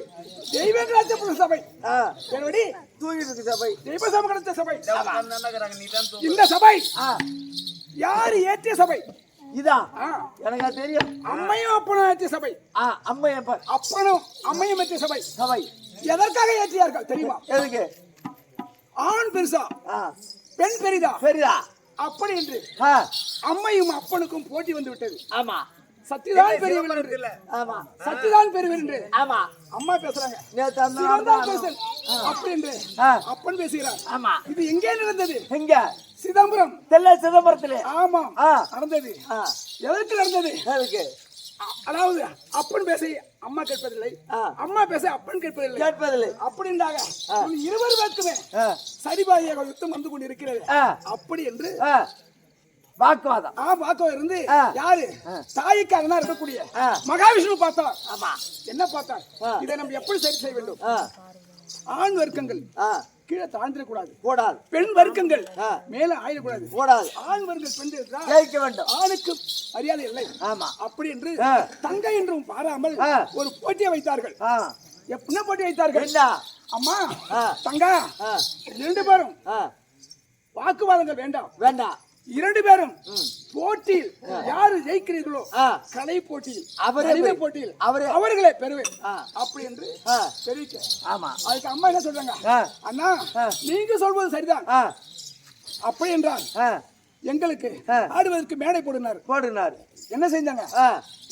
தெய்வங்களாச்ச சபை. எப்படி தூங்கிட்டு இருக்கு சபை. தெய்வ சபை கிடைச்ச சபை. இந்த சபை யாரு ஏற்றிய சபை? இதான் எனக்கு தெரியும். அம்மையும் அப்பனும் ஏற்றிய சபை. அம்மை அப்பனும் அம்மையும் ஏற்றிய சபை. சபை எதற்காக ஏற்றியார்கள் தெரியுமா? எதுக்கு? ஆண் பெருசா பெண் பெரிதா பெரிதா அப்படி என்று அம்மையும் அப்பனுக்கும் போட்டி வந்து விட்டது. ஆமா. சத்திதான் பெரியவன் என்று. ஆமா. சத்திதான் பெரியவன் என்று. ஆமா. அம்மா பேசுறாங்க. அப்படி என்று அப்பன் பேசுகிறார். ஆமா. இது எங்கே நடந்தது? எங்க? சிதம்பரம். சிதம்பரத்திலே. ஆமா. நடந்தது. எதற்கு நடந்தது? எதற்கு? அதாவது அப்பன் பேச அம்மா கேட்பதில்லை, அம்மா பேச அப்பன் கேட்பதில்லை. அப்படின்றாக இருவர் பேருக்குமே சரிபாதியாக யுத்தம் வந்து கொண்டு இருக்கிறது. அப்படி என்று வாக்குவாதம். வாக்குவாதம் இருந்து யாரு தாய்க்காக இருக்கக்கூடிய மகாவிஷ்ணு பார்த்தார். என்ன பார்த்தார்? இதை நம்ம எப்படி சரி செய்ய வேண்டும்? ஆண் வர்க்கங்கள் கீழே தாழ்ந்திடக்கூடாது, கூடாது. பெண் வர்க்கங்கள் மேல ஆயிடக்கூடாது, கூடாது. ஆண் வர்க்கங்கள் பெண் ஜெயிக்க வேண்டும். ஆணுக்கு மரியாதை இல்லை. ஆமா. அப்படி என்று தங்கை என்றும் பாராமல் ஒரு போட்டியை வைத்தார்கள். என்ன போட்டி வைத்தார்கள்? அம்மா தங்கா இரண்டு பேரும் வாக்குவாதங்கள் வேண்டாம், வேண்டாம். இரண்டு பேரும் போட்டியில் யாரு ஜெயிக்கிறீர்களோ கலை போட்டியில் போட்டியில் அவர்களை பெறுவேன் அப்படி என்று தெரிவிக்க. ஆமா. அதுக்கு அம்மா என்ன சொல்றாங்க? அண்ணா நீங்க சொல்வது சரிதான். அப்படி என்றால் எங்களுக்கு ஆடுவதற்கு மேடை போடுனார். என்ன செஞ்சாங்க?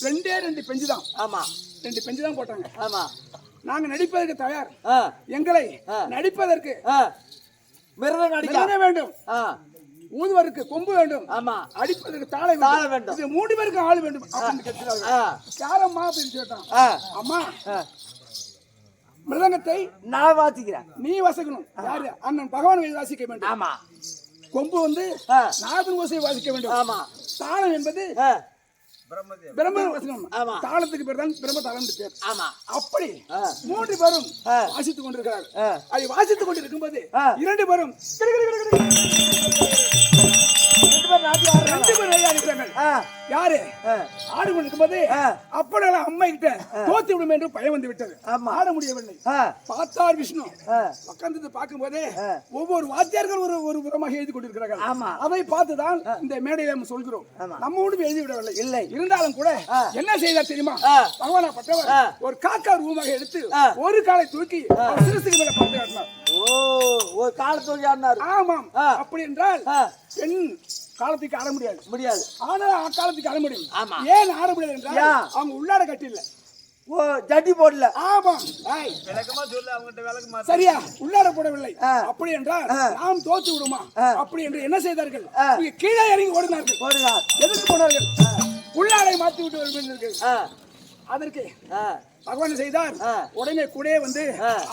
ரெண்டு பெஞ்சு தான். ஆமா. 2 பெஞ்சு தான் போட்டாங்க. ஆமா. நாங்க நடிப்பதற்கு தயார். எங்களை நடிப்பதற்கு மிருதம் அடிக்க வேண்டும், ஊதுவதற்கு கொம்பு வேண்டும், ஆமா, அடிப்பதற்கு தாளை வேண்டும், இது 3 பேருக்கு ஆள் வேண்டும் அப்படின்னு கேட்கிறாங்க. யாரம்மா அப்படின்னு கேட்டான். அம்மா மிருதங்கத்தை நான் வாசிக்கிறேன், நீ வாசிக்கணும். யாரு? அண்ணன் பகவான் வாசிக்க வேண்டும். ஆமா. கொம்பு வந்து நாதன் ஓசை வாசிக்க வேண்டும். ஆமா. தாளம் என்பது பிரம்ம வாசிக்கணும். தாளத்துக்கு பேர் தான் பிரம்ம தாளம் பேர். ஆமா. அப்படி 3 பேரும் வாசித்துக் கொண்டிருக்கிறார்கள். அதை வாசித்துக் கொண்டிருக்கும் போது 2 பேரும் 2 பேர் யாரு ஆடு கொண்டிருக்கும்போது அப்படி அம்மா கிட்ட தோத்து விடும் என்று பயம் வந்து விட்டது. ஆட முடியவில்லை. பார்த்தார் விஷ்ணு. உட்கார்ந்து பார்க்கும் போதே ஒவ்வொரு வாத்தியார்கள் ஒரு புறமாக எழுதி கொண்டிருக்கிறார்கள். அதை பார்த்துதான் இந்த மேடையில நம்ம சொல்கிறோம். நம்ம ஒன்றும் எழுதி விடவில்லை. இல்லை. இருந்தாலும் கூட என்ன செய்தார் தெரியுமா? பகவானா பட்டவர் ஒரு காக்கா ரூமாக எடுத்து ஒரு காலை தூக்கி சிறுசுக்கு மேல பார்த்து ஆடினார். ஒரு காலை தூக்கி ஆடினார். ஆமாம். அப்படி என்றால் பெண் காலத்துக்கு ஆட முடியாது. ஆனா காலத்துக்கு ஆட முடியும். ஏன் ஆட முடியாது என்றால் அவங்க உள்ளாட கட்டி இல்ல, ஜட்டி போடல. ஆமா. சரியா? உள்ளாட போடவில்லை. அப்படி என்றால் நாம் தோற்று விடுமா? அப்படி என்று என்ன செய்தார்கள்? கீழே இறங்கி ஓடினார்கள். எதுக்கு போனார்கள்? உள்ளாடை மாற்றி விட்டு வருகிறார்கள். அதற்கு பகவான் செய்தார். உடனே கூட வந்து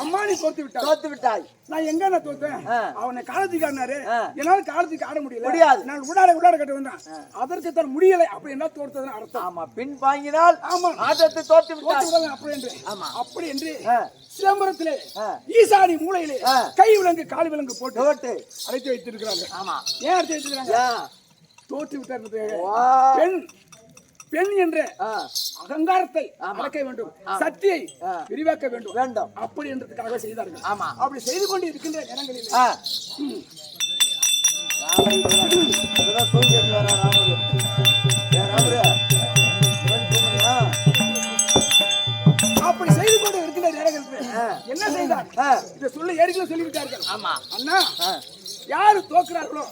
அம்மா நீ தோத்து விட்டாய். நான் எங்க நான் தோத்தேன்? அவனை காலத்துக்கு ஆடினாரு, என்னால காலத்துக்கு ஆட முடியல. நான் உள்ளாட கட்ட வந்தேன். அதற்கு தான் முடியலை. அப்படி என்ன தோற்றதுன்னு அர்த்தம். ஆமா. பின் வாங்கினால் ஆமா ஆட்டத்தை தோத்து விட்டாய் அப்படி என்று. அப்படி என்று சிதம்பரத்திலே ஈசானி மூலையிலே கை விலங்கு கால் விலங்கு போட்டு அடைத்து வைத்திருக்கிறாங்க. ஆமா. ஏன் அடைத்து வைத்திருக்கிறாங்க? தோற்று விட்டார். பெண் என்ற அகங்காரத்தை அடக்க வேண்டும், சக்தியை விரிவாக்க வேண்டும். அப்படி என்றதுக்காக செய்தார்கள். ஆமா. அப்படி செய்து கொண்டு இருக்கின்ற நேரங்களில் அப்படி செய்து கொண்டு இருக்கின்ற நேரங்களில் என்ன செய்தார்? இதை சொல்ல ஏற்கனவே சொல்லிவிட்டார்கள். ஆமா. அண்ணா யாரு தோக்குறார்களோ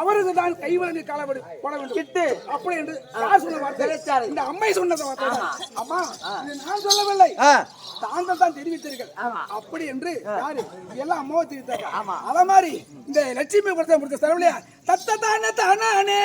அவருக்கு தான் கைவிலங்கு காலவடு போட வேண்டும் கிட்டு அப்படி என்று யார் சொன்ன வார்த்தை? இந்த அம்மை சொன்னத வார்த்தை. அம்மா இது நான் சொல்லவில்லை, தாங்கள் தான் தெரிவித்தீர்கள். அப்படி என்று யாரு? எல்லாம் அம்மாவை தெரிவித்தாங்க. அத மாதிரி இந்த லட்சுமி படத்தை முடித்த செலவுலையா தத்த தானே தானே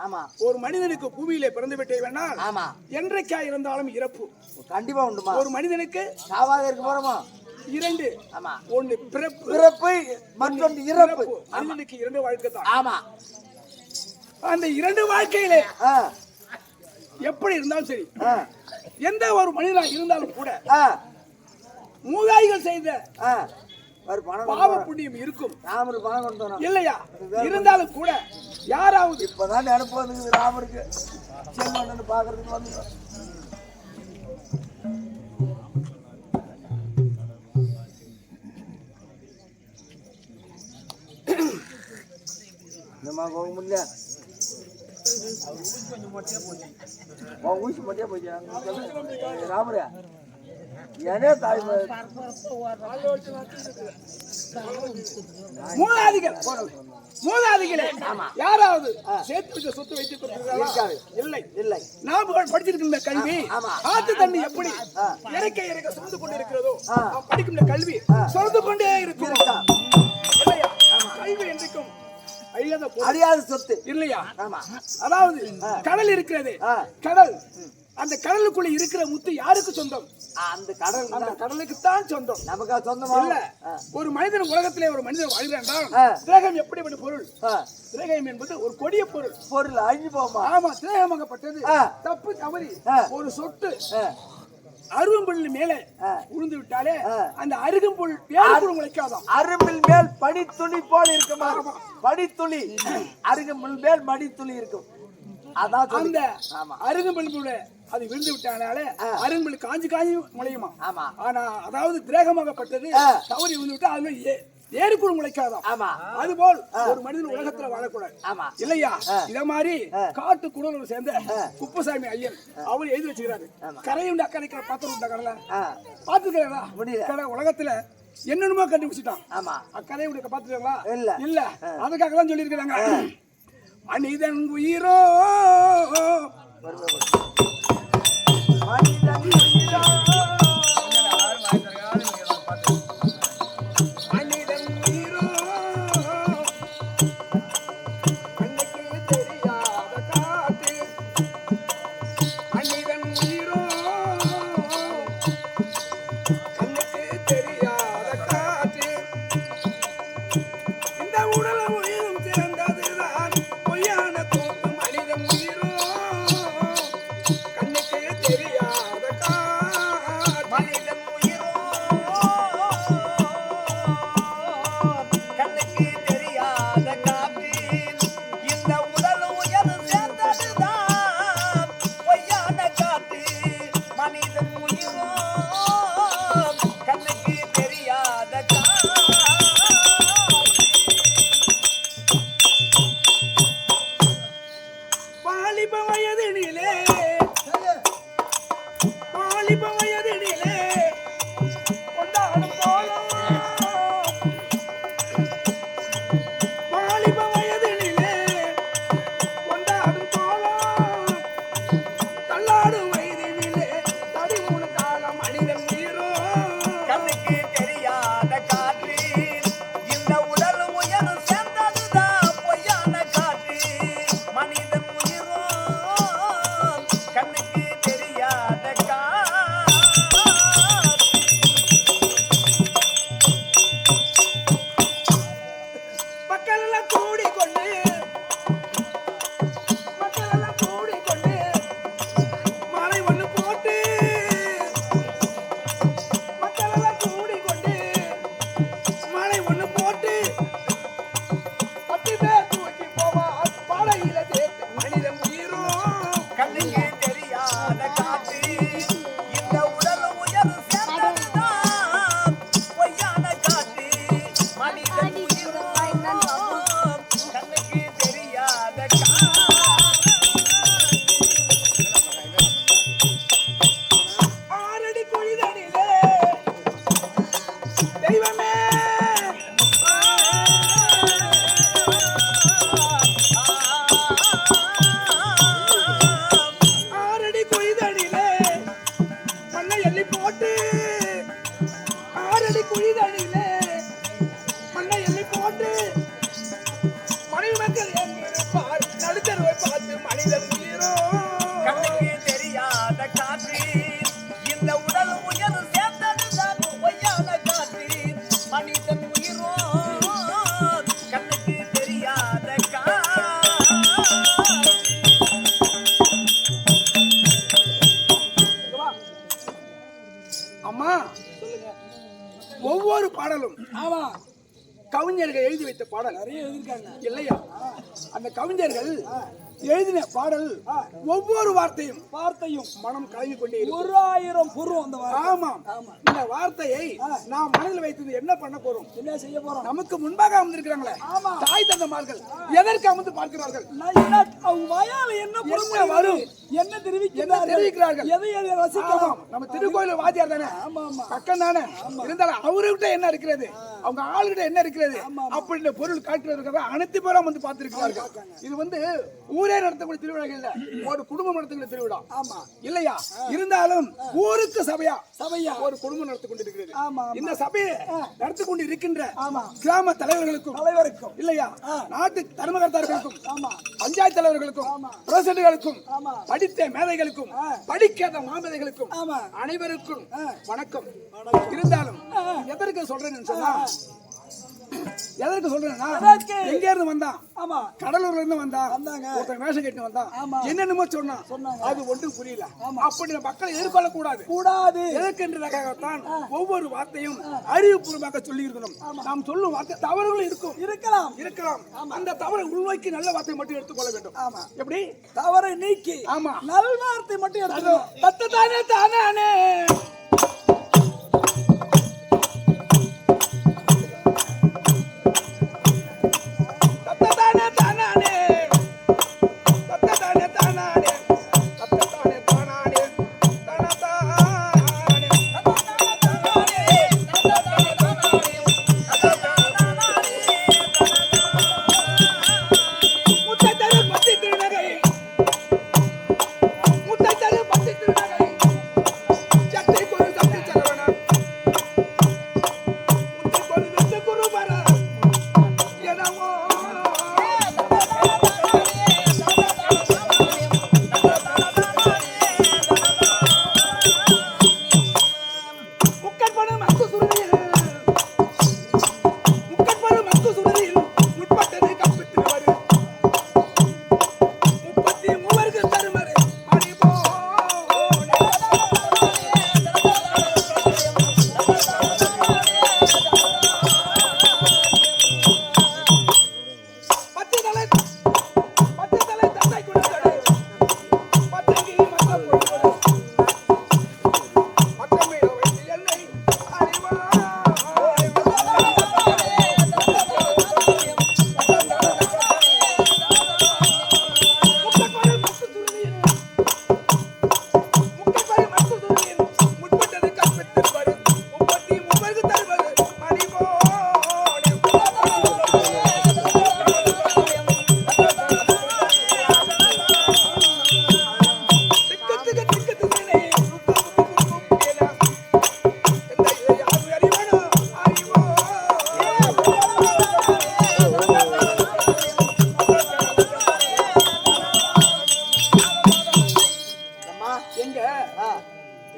ஆமா. ஒரு மனிதனுக்கு பூமியிலே பிறந்து விட்டே வேணால் ஆமா. என்றைக்கா இருந்தாலும் இறப்பு கண்டிப்பா உண்டுமா. ஒரு மனிதனுக்கு சாவாக இருக்க போறோமா? 2. ஆமா. ஒன்னு பிறப்பு, பிறப்பு, மற்றொன்று இறப்பு. மனிதனுக்கு 2 வாழ்க்கை தான். ஆமா. அந்த 2 வாழ்க்கையிலே ஆ. எப்படி இருந்தாலும் சரி, ஆ. எந்த ஒரு மனிதனாக இருந்தாலும் கூட ஆ. மூதாதிகள் செய்த ஆ. ஒரு பணம் பாவ புண்ணியம் இருக்கும். ராமருக்கு பணம் கொண்டு வரோம் இல்லையா? இருந்தாலும் கூட யாராவது இப்பதான் நினைப்பு வந்துக்குது ராமருக்கு செல்வன்னு பாக்குறதுக்கு வந்து நம்ம போக முடியல. ஊசி மட்டியா போச்சு ராமரே. ஏனே தாய் மூதாதிகளே யாராவது சேர்த்து சொத்து வைத்துக் கொண்டிருக்கிறார்களா? இல்லை. இல்லை. நாம் படிச்சிருக்கின்ற கல்வி ஆத்து தண்ணி எப்படி இறக்க இறக்க சுமந்து கொண்டிருக்கிறதோ நாம் படிக்கின்ற கல்வி சுமந்து கொண்டே இருக்கும். இல்லையா? கல்வி என்றைக்கும் அறியாத சொத்து இல்லையா? ஆமா. அதாவது கடல் இருக்கிறது. கடல், அந்த கடலுக்குள்ள இருக்கிற முத்து யாருக்கு சொந்தம்? அந்த கடல், அந்த கடலுக்கு தான் சொந்தம். நமக்கா சொந்தமா இல்ல. ஒரு மனிதன் உலகத்திலே ஒரு மனிதன் வாழ்கிறான். திரேகம் எப்படிப்பட்ட பொருள்? திரேகம் என்பது ஒரு கொடிய பொருள். பொருள் அழிஞ்சு போமா. ஆமா. திரேகமாகப்பட்டது தப்பு தவறி ஒரு சொட்டு அருகம்புல் மேல உழுந்து விட்டாலே அந்த அருகம்புல் வேறு முளைக்காதான். அரும்பில் மேல் பனித்துளி போல் இருக்குமா? பனித்துளி அருகம்புல் மேல் மடித்துளி இருக்கும். அதான் அந்த அருகம்புல் அது விழுந்து விட்டாலே அருகம்புல் காஞ்சி காஞ்சி முளையுமா? ஆமா. ஆனா அதாவது திரேகமாகப்பட்டது தவறி விழுந்து விட்டா அது ஏறுக்குள் முளைக்காதான். ஆமா. அதுபோல் ஒரு மனிதன் உலகத்துல வாழக்கூடாது. ஆமா. இல்லையா? இத மாதிரி காட்டு குடலூர் சேர்ந்த குப்புசாமி ஐயன் அவர் எழுதி வச்சுக்கிறாரு. கரையுண்ட அக்கறைக்கிற பாத்திரம் உண்ட கடல பாத்துக்கிறா முடியல. உலகத்துல என்னென்னமோ கண்டுபிடிச்சிட்டான். ஆமா. அக்கறை உடைய பாத்துக்கிறா? இல்ல. இல்ல. அதுக்காக தான் சொல்லி இருக்கிறாங்க. மனிதன் உயிரோ மனிதன் உயிரோ பாடலும் ஆமா கவிஞர்கள் எழுதி வைத்த பாடல் நிறைய எழுதிருக்காங்க இல்லையா? அந்த கவிஞர்கள் எழுதின பாடல் ஒவ்வொரு வார்த்தையும் மனம் கலங்கி கொண்டே இருக்கும். 1000 பூர்வம் அந்த வார்த்தை. ஆமாம். இந்த வார்த்தையை நாம் மனதில் வைத்து என்ன பண்ண போறோம்? என்ன செய்ய போறோம்? நமக்கு முன்பாக அமர்ந்திருக்கிறாங்களே தாய் தந்தைமார்கள் எதற்கு அமர்ந்து பார்க்கிறார்கள்? அவங்க வாயால என்ன வரும், என்ன தெரிவிக்கிறார்கள், எதை ரசிக்கலாம். நம்ம திருக்கோயில் வாத்தியார் தானே, ஆமா ஆமா பக்கம் தானே, இருந்தாலும் அவர்கிட்ட என்ன இருக்கிறது, அவங்க ஆளுகிட்ட என்ன இருக்கிறது அப்படின்ற பொருள் காட்டுறதுக்காக அனைத்து பேரும் வந்து பார்த்திருக்கிறார்கள். இது வந்து ஊரே நடத்தக்கூடிய திருவிழா இல்ல, ஒரு குடும்பம் நடத்தக்கூடிய திருவிழா. ஆமா இல்லையா? இருந்தாலும் ஊருக்கு சபையா ஒரு குடும்பம் நடத்தி கொண்டிருக்கிறது. இந்த சபையை நடத்தி கொண்டு இருக்கின்ற கிராம தலைவர்களுக்கும் இல்லையா, நாட்டு தர்மகர்த்தார்களுக்கும், பஞ்சாயத்து தலைவர்களுக்கும், பிரசிடன்ட்களுக்கும், படித்த மேதைகளுக்கும், படிக்காத மாமேதைகளுக்கும் அனைவருக்கும் வணக்கம். இருந்தாலும் எதற்கு சொல்றேன்னு சொன்னா, எதற்கு சொல்றேன்னா, எங்க இருந்து வந்தான், கடலூர்ல இருந்து வந்தாங்க, ஒருத்தர் வேஷம் கட்டி வந்தான், என்னென்னமோ சொன்னாங்க, அது ஒன்றும் புரியல. அப்படி மக்கள் எதிர்கொள்ள கூடாது. எதற்கென்றதான் ஒவ்வொரு வார்த்தையும் அறிவுபூர்வமாக சொல்லி இருக்கணும். நாம் சொல்லும் வார்த்தை தவறுகளும் இருக்கலாம். அந்த தவறை உள்நோக்கி நல்ல வார்த்தை மட்டும் எடுத்துக்கொள்ள வேண்டும். எப்படி தவறை நீக்கி நல் வார்த்தை மட்டும் எடுத்துக்கணும். தத்ததானே தானே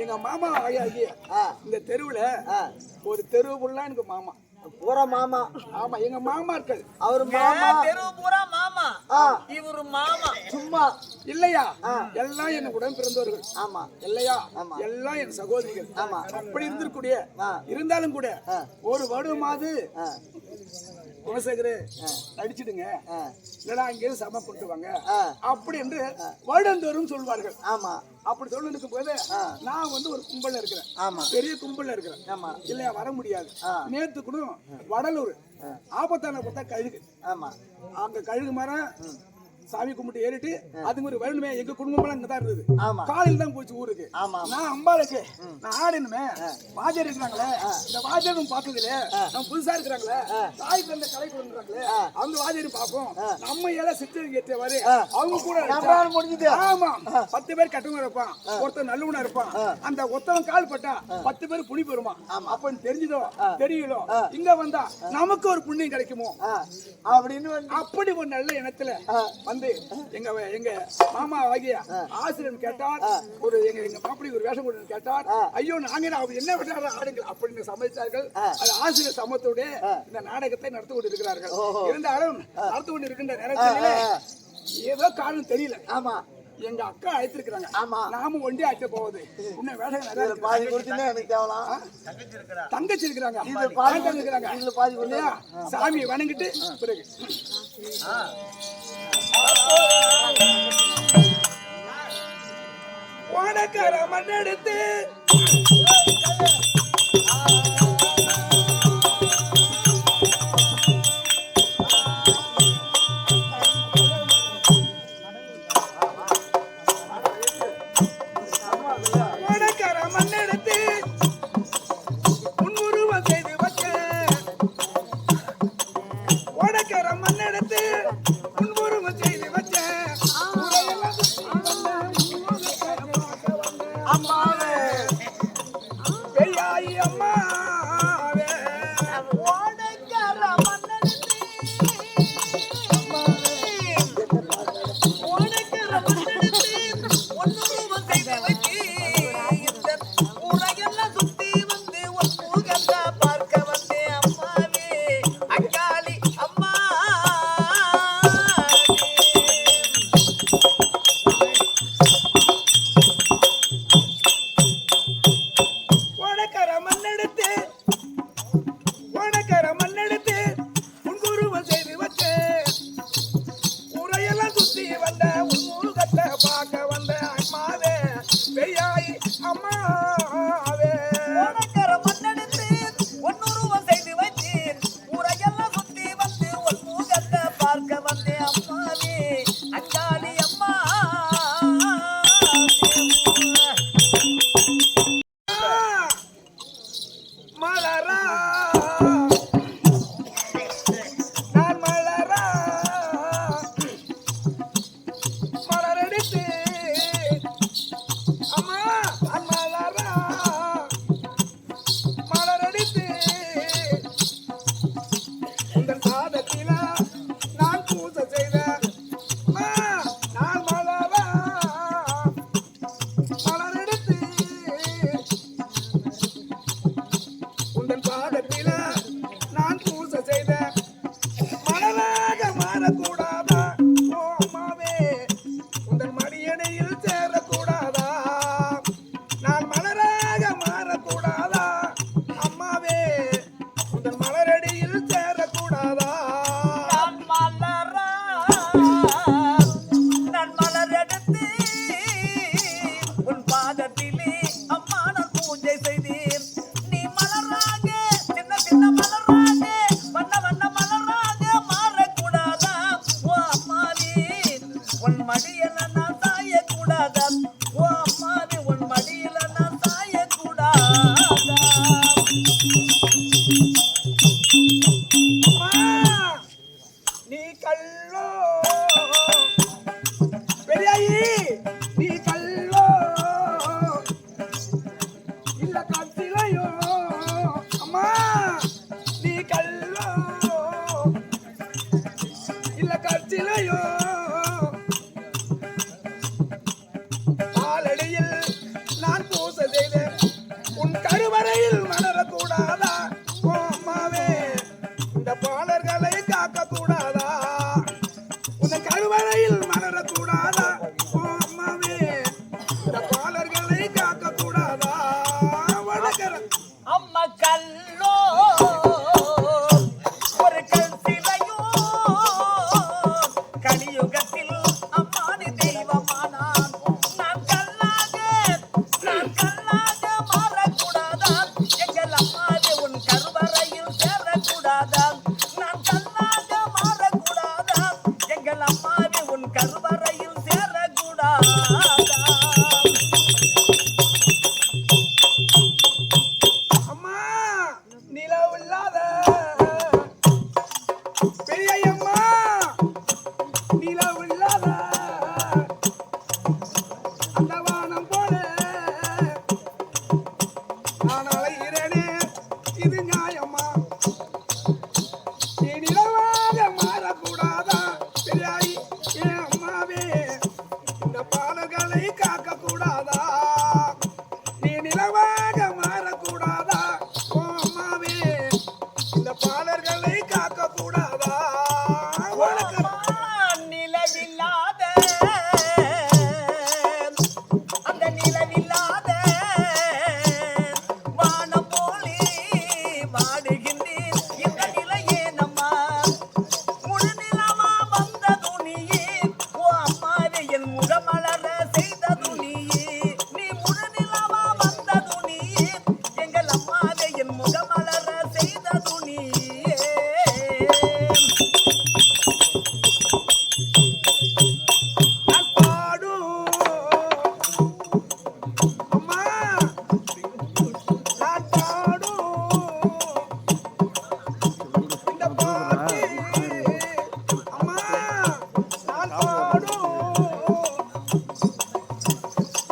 எங்க மாமா ஆகிய இந்த தெருவுல ஒரு தெருவு ஃபுல்லா எனக்கு மாமா பூரா மாமா. ஆமா, எங்க மாமாக்கள். அவரு மாமா, தெருவு பூரா மாமா, இவரு மாமா சும்மா இல்லையா? எல்லாம் எனக்கு உடன் பிறந்தவர்கள். ஆமா இல்லையா? எல்லாம் என் சகோதரிகள். ஆமா, அப்படி இருந்திருக்கூடிய இருந்தாலும் கூட ஒரு வருடமாவது குலசேகரே அடிச்சிடுங்க, இல்லடா அங்கே சம கொண்டு வாங்க அப்படி என்று வருடந்தோறும் சொல்வார்கள். ஆமா, அப்படி சொல்லி இருக்கும் போது நான் வந்து ஒரு கும்பல்ல இருக்கிறேன். ஆமா, பெரிய கும்பல்ல இருக்கிறேன். ஆமா, இல்லையா? வர முடியாது. நேத்து கூட வடலூர் ஆபத்தான பார்த்தா கழுகு. ஆமா, அங்க கழுகு மரம் சாமி கும்பிட்டு ஏறிட்டு அதுக்கு ஒரு வரணுமே. எங்க குடும்பம் இங்கதான் இருந்தது. ஆமா, காலையில் தான் போச்சு ஊருக்கு. நான் அம்பாளுக்கு நான் ஆடணுமே, வாஜர் இருக்கிறாங்களே, இந்த வாஜரும் பார்த்ததுல நம்ம புதுசா இருக்கிறாங்களே, தாய் தந்த கலை கொண்டுறாங்களே, அவங்க வாஜரும் பார்ப்போம். நம்ம எல்லாம் சித்தருக்கு ஏற்றவாறு அவங்க கூட முடிஞ்சது. ஆமா, 10 பேர் கட்டவங்க இருப்பான், ஒருத்தர் நல்லவனா இருப்பான். அந்த ஒருத்தவன் கால் பட்டா 10 பேர் புனி பெறுமா. அப்பன்னு தெரிஞ்சதோ தெரியலோ இங்க வந்தா நமக்கு ஒரு புண்ணியம் கிடைக்குமோ அப்படின்னு அப்படி ஒரு நல்ல எண்ணத்துல வந்து எங்க மாமா ஆகிய ஆசிரியர் கேட்டார். ஒரு எங்க மாப்பிள்ளை ஒரு வேஷம் போட்டு கேட்டார். ஐயோ நாங்க அவர் என்ன விட்டாரு ஆடுங்கள் அப்படின்னு சமைத்தார்கள். அது ஆசிரியர் சமத்தோட இந்த நாடகத்தை நடத்தி கொண்டு இருக்கிறார்கள். இருந்தாலும் நடத்தி கொண்டு இருக்கின்ற நேரத்தில் ஏதோ காரணம் தெரியல. ஆமா, எங்க அக்கா அழைத்திருக்கிறாங்க. ஆமா. நாம ஒண்டி ஆச்ச போகுது. உன்னை வேலைகள் நிறைய இருக்கு. பாதி கொடுத்தீங்கன்னா எனக்கு தேவலாம். தங்கச்சி இருக்கிறாங்க. இதுல பாதி ஆண்கள் இருக்கிறாங்க. இதுல பாதி இல்லையா? சாமியை வணங்கிட்டு பிறகு ஓடக்கார மண்ணெடுத்து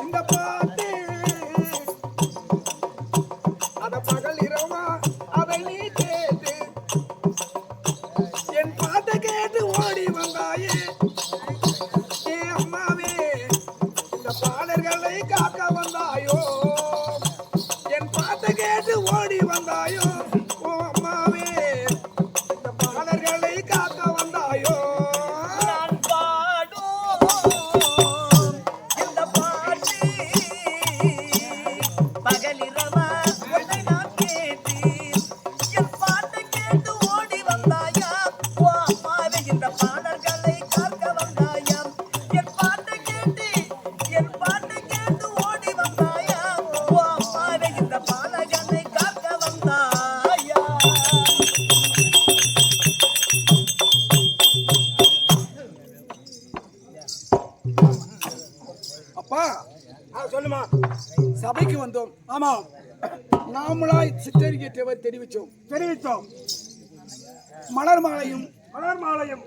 இந்த பாட்டு அத பகல் இரவா அதை நீ கேட்டு என் பாட்டை கேட்டு ஓடி வந்தாயே ஏ அம்மாவே இந்த பாடல்களை காக்க வந்தாயோ என் பாட்டை கேட்டு ஓடி வந்தாயோ ஓ அம்மாவே இந்த பாடல்களை காக்க வந்தாயோ அப்பா சொல்லுமா சபைக்கு வந்தோம் ஆமா நாமளாய் சித்தரிக்கை தெரிவித்தோம் மலர் மாலையும்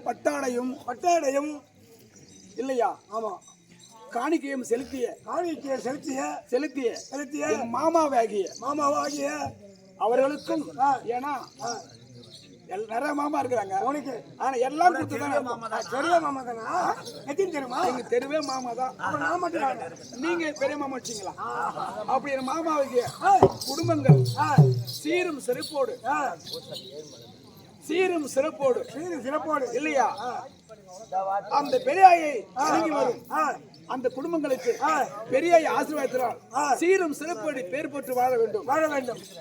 பட்டாடையும் இல்லையா ஆமா காணிக்கையும் செலுத்திய மாமாவாகிய அவர்களுக்கும் ஏன்னா நிறைய மாமா இருக்கிறாங்க ஆனா எல்லாம் பெரிய மாமா தானா தெரியுமா எங்க தெருவே மாமா தான் நீங்க பெரிய மாமா வச்சீங்களா அப்படி என் மாமாவுக்கு குடும்பங்கள் சீரும் சிறப்போடு இல்லையா அந்த பெரியாயை வரும் அந்த குடும்பங்களுக்கு பெரியாய் ஆசீர்வாதத்தினால் சீரும் சிறப்போடு பேர் பெற்று வாழ வேண்டும்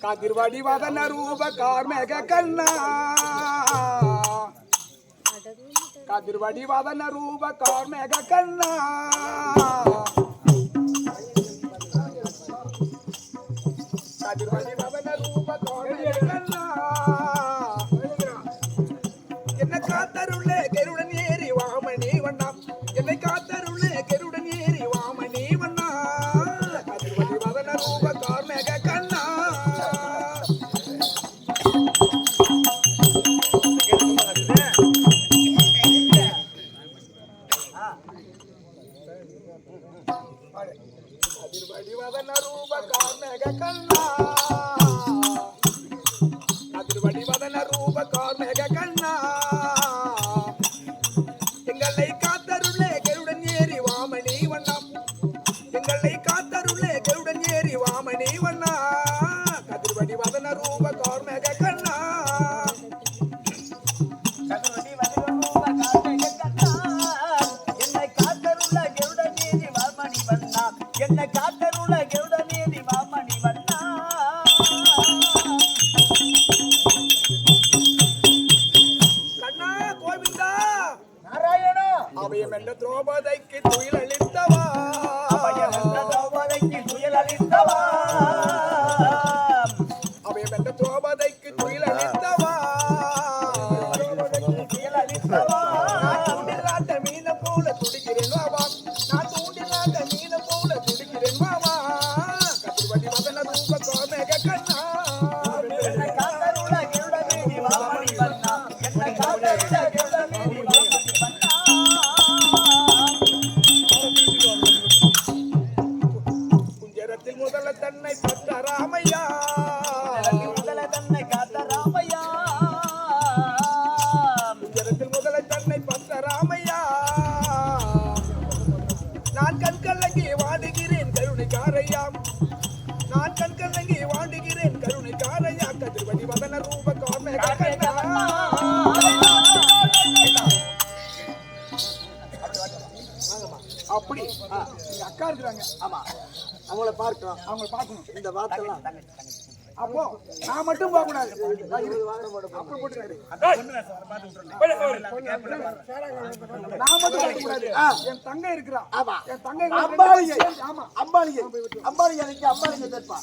காதிர்வாடி வதன ரூப கார்மேக கண்ணா காதிர்வாடி வதன ரூப கார்மேக கண்ணா காதிர்வாடி வதன ரூப கார்மேக கண்ணா என்ன காத்தருளே கருடன் ஏறி வாமணி வண்ணா என்னை காத்தருளே கருடன் ஏறி வாமணி வண்ணா காதிர்வாடி வதன ரூப கார்மேக கண்ணா எங்களை காத்தருளே கருடன் ஏறி வாமணி வண்ணம் எங்களை காத்தருளே கருடன் ஏறி வாமணி வண்ணா கதிர்வடி வதன ரூப கார்மேக கண்ணா என்னை காத்தருள கருடன் ஏறி வாமணி வண்ணா என்னை காத்தருள கருடன் ஏறி வாமணி வண்ணா கண்ணா கோவிந்தா நாராயணா அவையம் என்ற திரௌபதிக்கு துயில் அளித்தவா அவையம் என்ற திரௌபதிக்கு துயில் அளித்தவா அவையம் என்ற திரௌபதிக்கு துயில் அளித்தவா துயில் அளித்தவா நான் தூண்டிலாட்ட மீன போல துடிக்கிறேன் வாவா நான் தூண்டிலாட்ட மீன போல துடிக்கிறேன் வாவா கதிர்வடி வதன ரூப கார்மேக கண்ணா என்னை காத்தருள கருடன் ஏறி வாமணி வண்ணா என்னை காத்தருள கருடன் ஏறி வாமணி வண்ணா குஞ்சரத்தில் முதல்ல தன்னை பற்ற ராமையா முதல தன்னை காத்த ராமையா குஞ்சரத்தில் முதல்ல தன்னை பற்ற ராமையா நான் கண்கலங்கி வாடுகிறேன் கருணைக்காரையா நான் கண்கலங்கி வாடுகிறேன் கருணைக்காரையா கதிர்வடி வதன ரூப கார்மேக கண்ணா அப்படி எங்க அக்கா இருக்கிறாங்க ஆமா அவங்கள பார்க்கலாம் அவங்கள பார்க்கணும் இந்த வார்த்தைலாம் அப்போ நான் மட்டும் போக கூடாது அப்படி போட்டுறாரு நான் மட்டும் போக கூடாது என் தங்கை இருக்கிறா ஆமா என் தங்கை அம்பாளிகை ஆமா அம்பாளிகை எனக்கு அம்பாளிகை தற்பா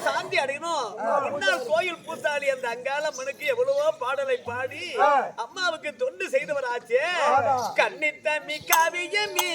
சாந்தி அடையணும். முன்னாள் கோயில் பூசாரி அந்த அங்காளம்மனுக்கு எவ்வளவோ பாடலை பாடி அம்மாவுக்கு தொண்டு செய்தவராச்சே. கன்னித்தம்மி காவியமே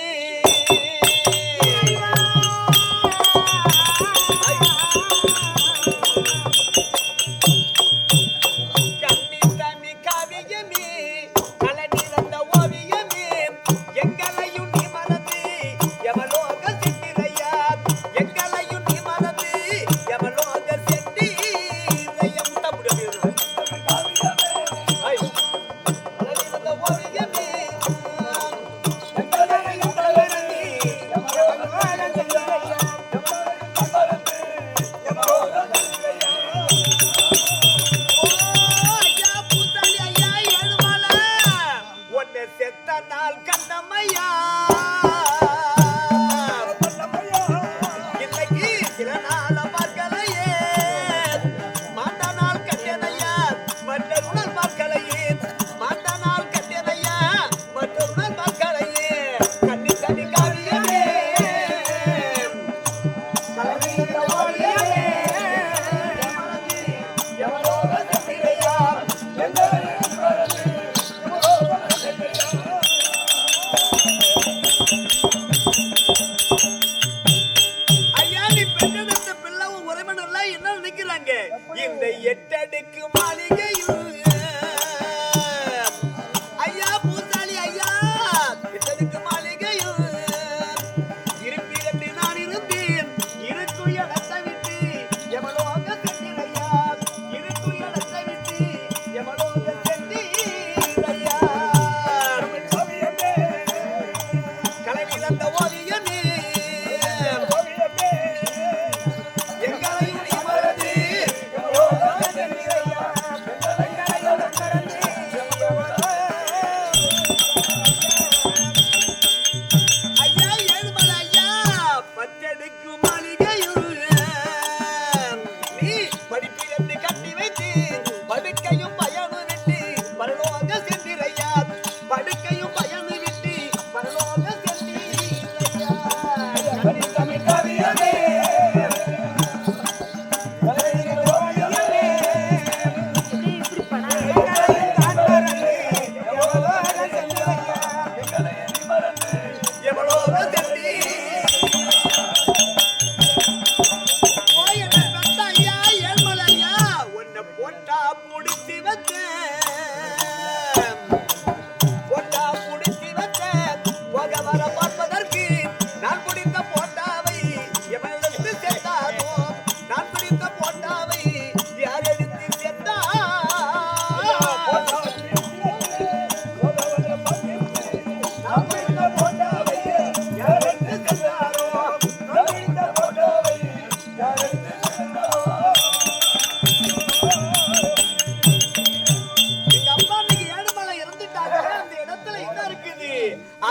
இந்த 8 அடுக்கு மாளிகையில் ஐயா பூசாரி ஐயா 8 அடுக்கு மாளிகையில் இருப்பீரண்டு நான் இருப்பேன். இருக்கும் இடத்தை விட்டு எவளோக சென்றீர் ஐயா. இருக்கும் இடத்தை விட்டு எவளோக சென்றீர் ஐயா. கலைஞர் அந்த ஓவியமே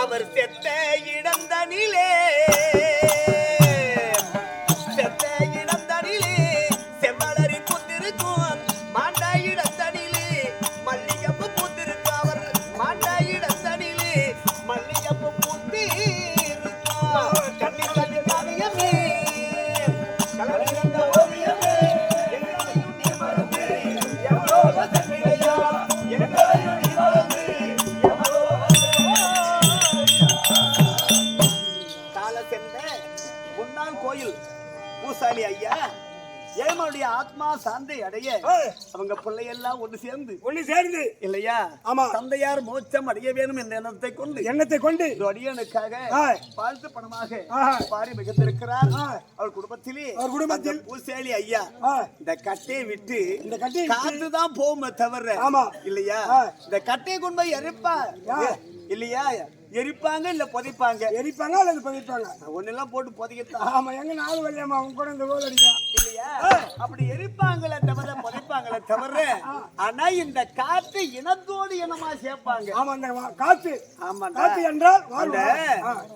அவர் செத்த இடந்தனிலே செம்மலரி பூத்திருக்கும். மாண்டா இடத்தனிலே மல்லிகப்பு பூத்திருக்கும். அவர் மாண்டா இடத்தனிலே மல்லிகப்பு பூத்திருக்கும். கண்ணி கண்ணி காவியமே கலந்த ஓவியமே எங்களையும் நீ மறந்து எவ்வளோ தன்மையா எங்களையும் நீ மறந்து முன்னாள் கோயில் பூசாரி ஐயா ஏழுமலையுடைய ஆத்மா சாந்தை அடைய அவங்க பிள்ளையெல்லாம் ஒண்ணு சேர்ந்து இல்லையா? ஆமா, தந்தையார் மோட்சம் அடைய வேணும் என்ற எண்ணத்தை கொண்டு அடியனுக்காக வாழ்த்து பணமாக பாரி மிகத்திருக்கிறார். அவர் குடும்பத்தில் பூசாரி ஐயா இந்த கட்டையை விட்டு காத்துதான் போகுமே தவிர இல்லையா இந்த கட்டையை கொண்டு போய் எரிப்பா இல்லையா? எரிப்பாங்க இல்ல புதைப்பாங்க? எரிப்பாங்க அல்லது புதைப்பாங்க. ஒன்னெல்லாம் போட்டு புதைக்கத்தான். ஆமா, எங்க 4 வழியாமா அவங்க கூட இந்த கோல் அடிக்கலாம் இல்லையா? அப்படி எரிப்பாங்களே தவிர புதைப்பாங்க சேர்ப்பாங்களே தவிர ஆனா இந்த காற்று இனத்தோடு இனமா சேர்ப்பாங்க. ஆமா அந்த காத்து. ஆமா காத்து என்றால் அந்த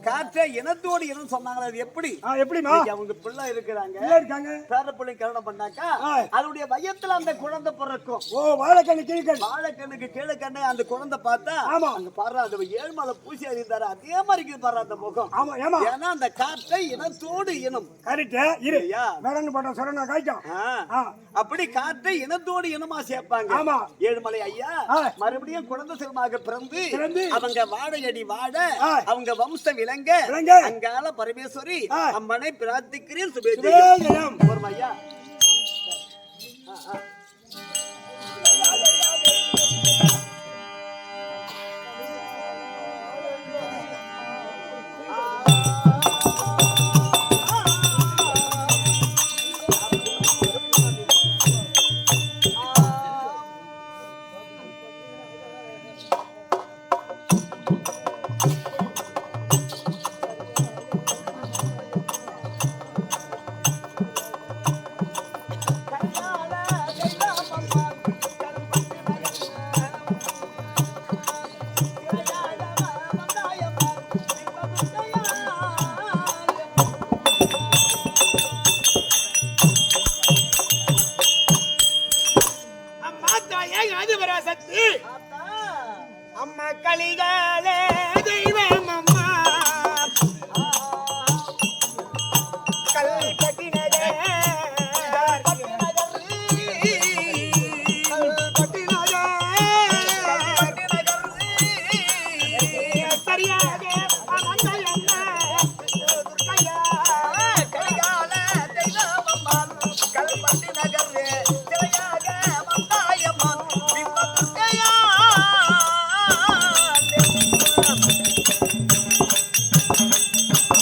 காற்றை இனத்தோடு இனம் சொன்னாங்களே அது எப்படி? எப்படிமா? அவங்க பிள்ளை இருக்காங்க பேர பிள்ளை கல்யாணம் பண்ணாக்கா அதனுடைய வயத்துல அந்த குழந்தை பிறக்கும். ஓ வாழைக்கண்ணு கீழ்கண் வாழைக்கண்ணுக்கு கீழே கண்ணு அந்த குழந்தை பார்த்தா அங்க பாரு அது ஏழ்மலை பூசி அறிந்தாரு அதே மாதிரி இருக்குது பாரு அந்த முகம். ஆமா ஏமா ஏன்னா அந்த காற்றை இனத்தோடு இனம் கரெக்ட் இரு வேறன்னு போட்டா சொன்னா காய்க்கும். அப்படி காற்றை இனத்தோடு இனமா சேர்ப்பாங்க. ஆமா ஏழுமலை ஐயா மறுபடியும் குழந்தை செல்வமாக பிறந்து அவங்க வாழையடி வாழ அவங்க வம்சம் விளங்க அங்கால பரமேஸ்வரி அம்மனை பிரார்த்திக்கிறேன். சுபேஜயம் ஒரு ஐயா அம்மா கலிகாலே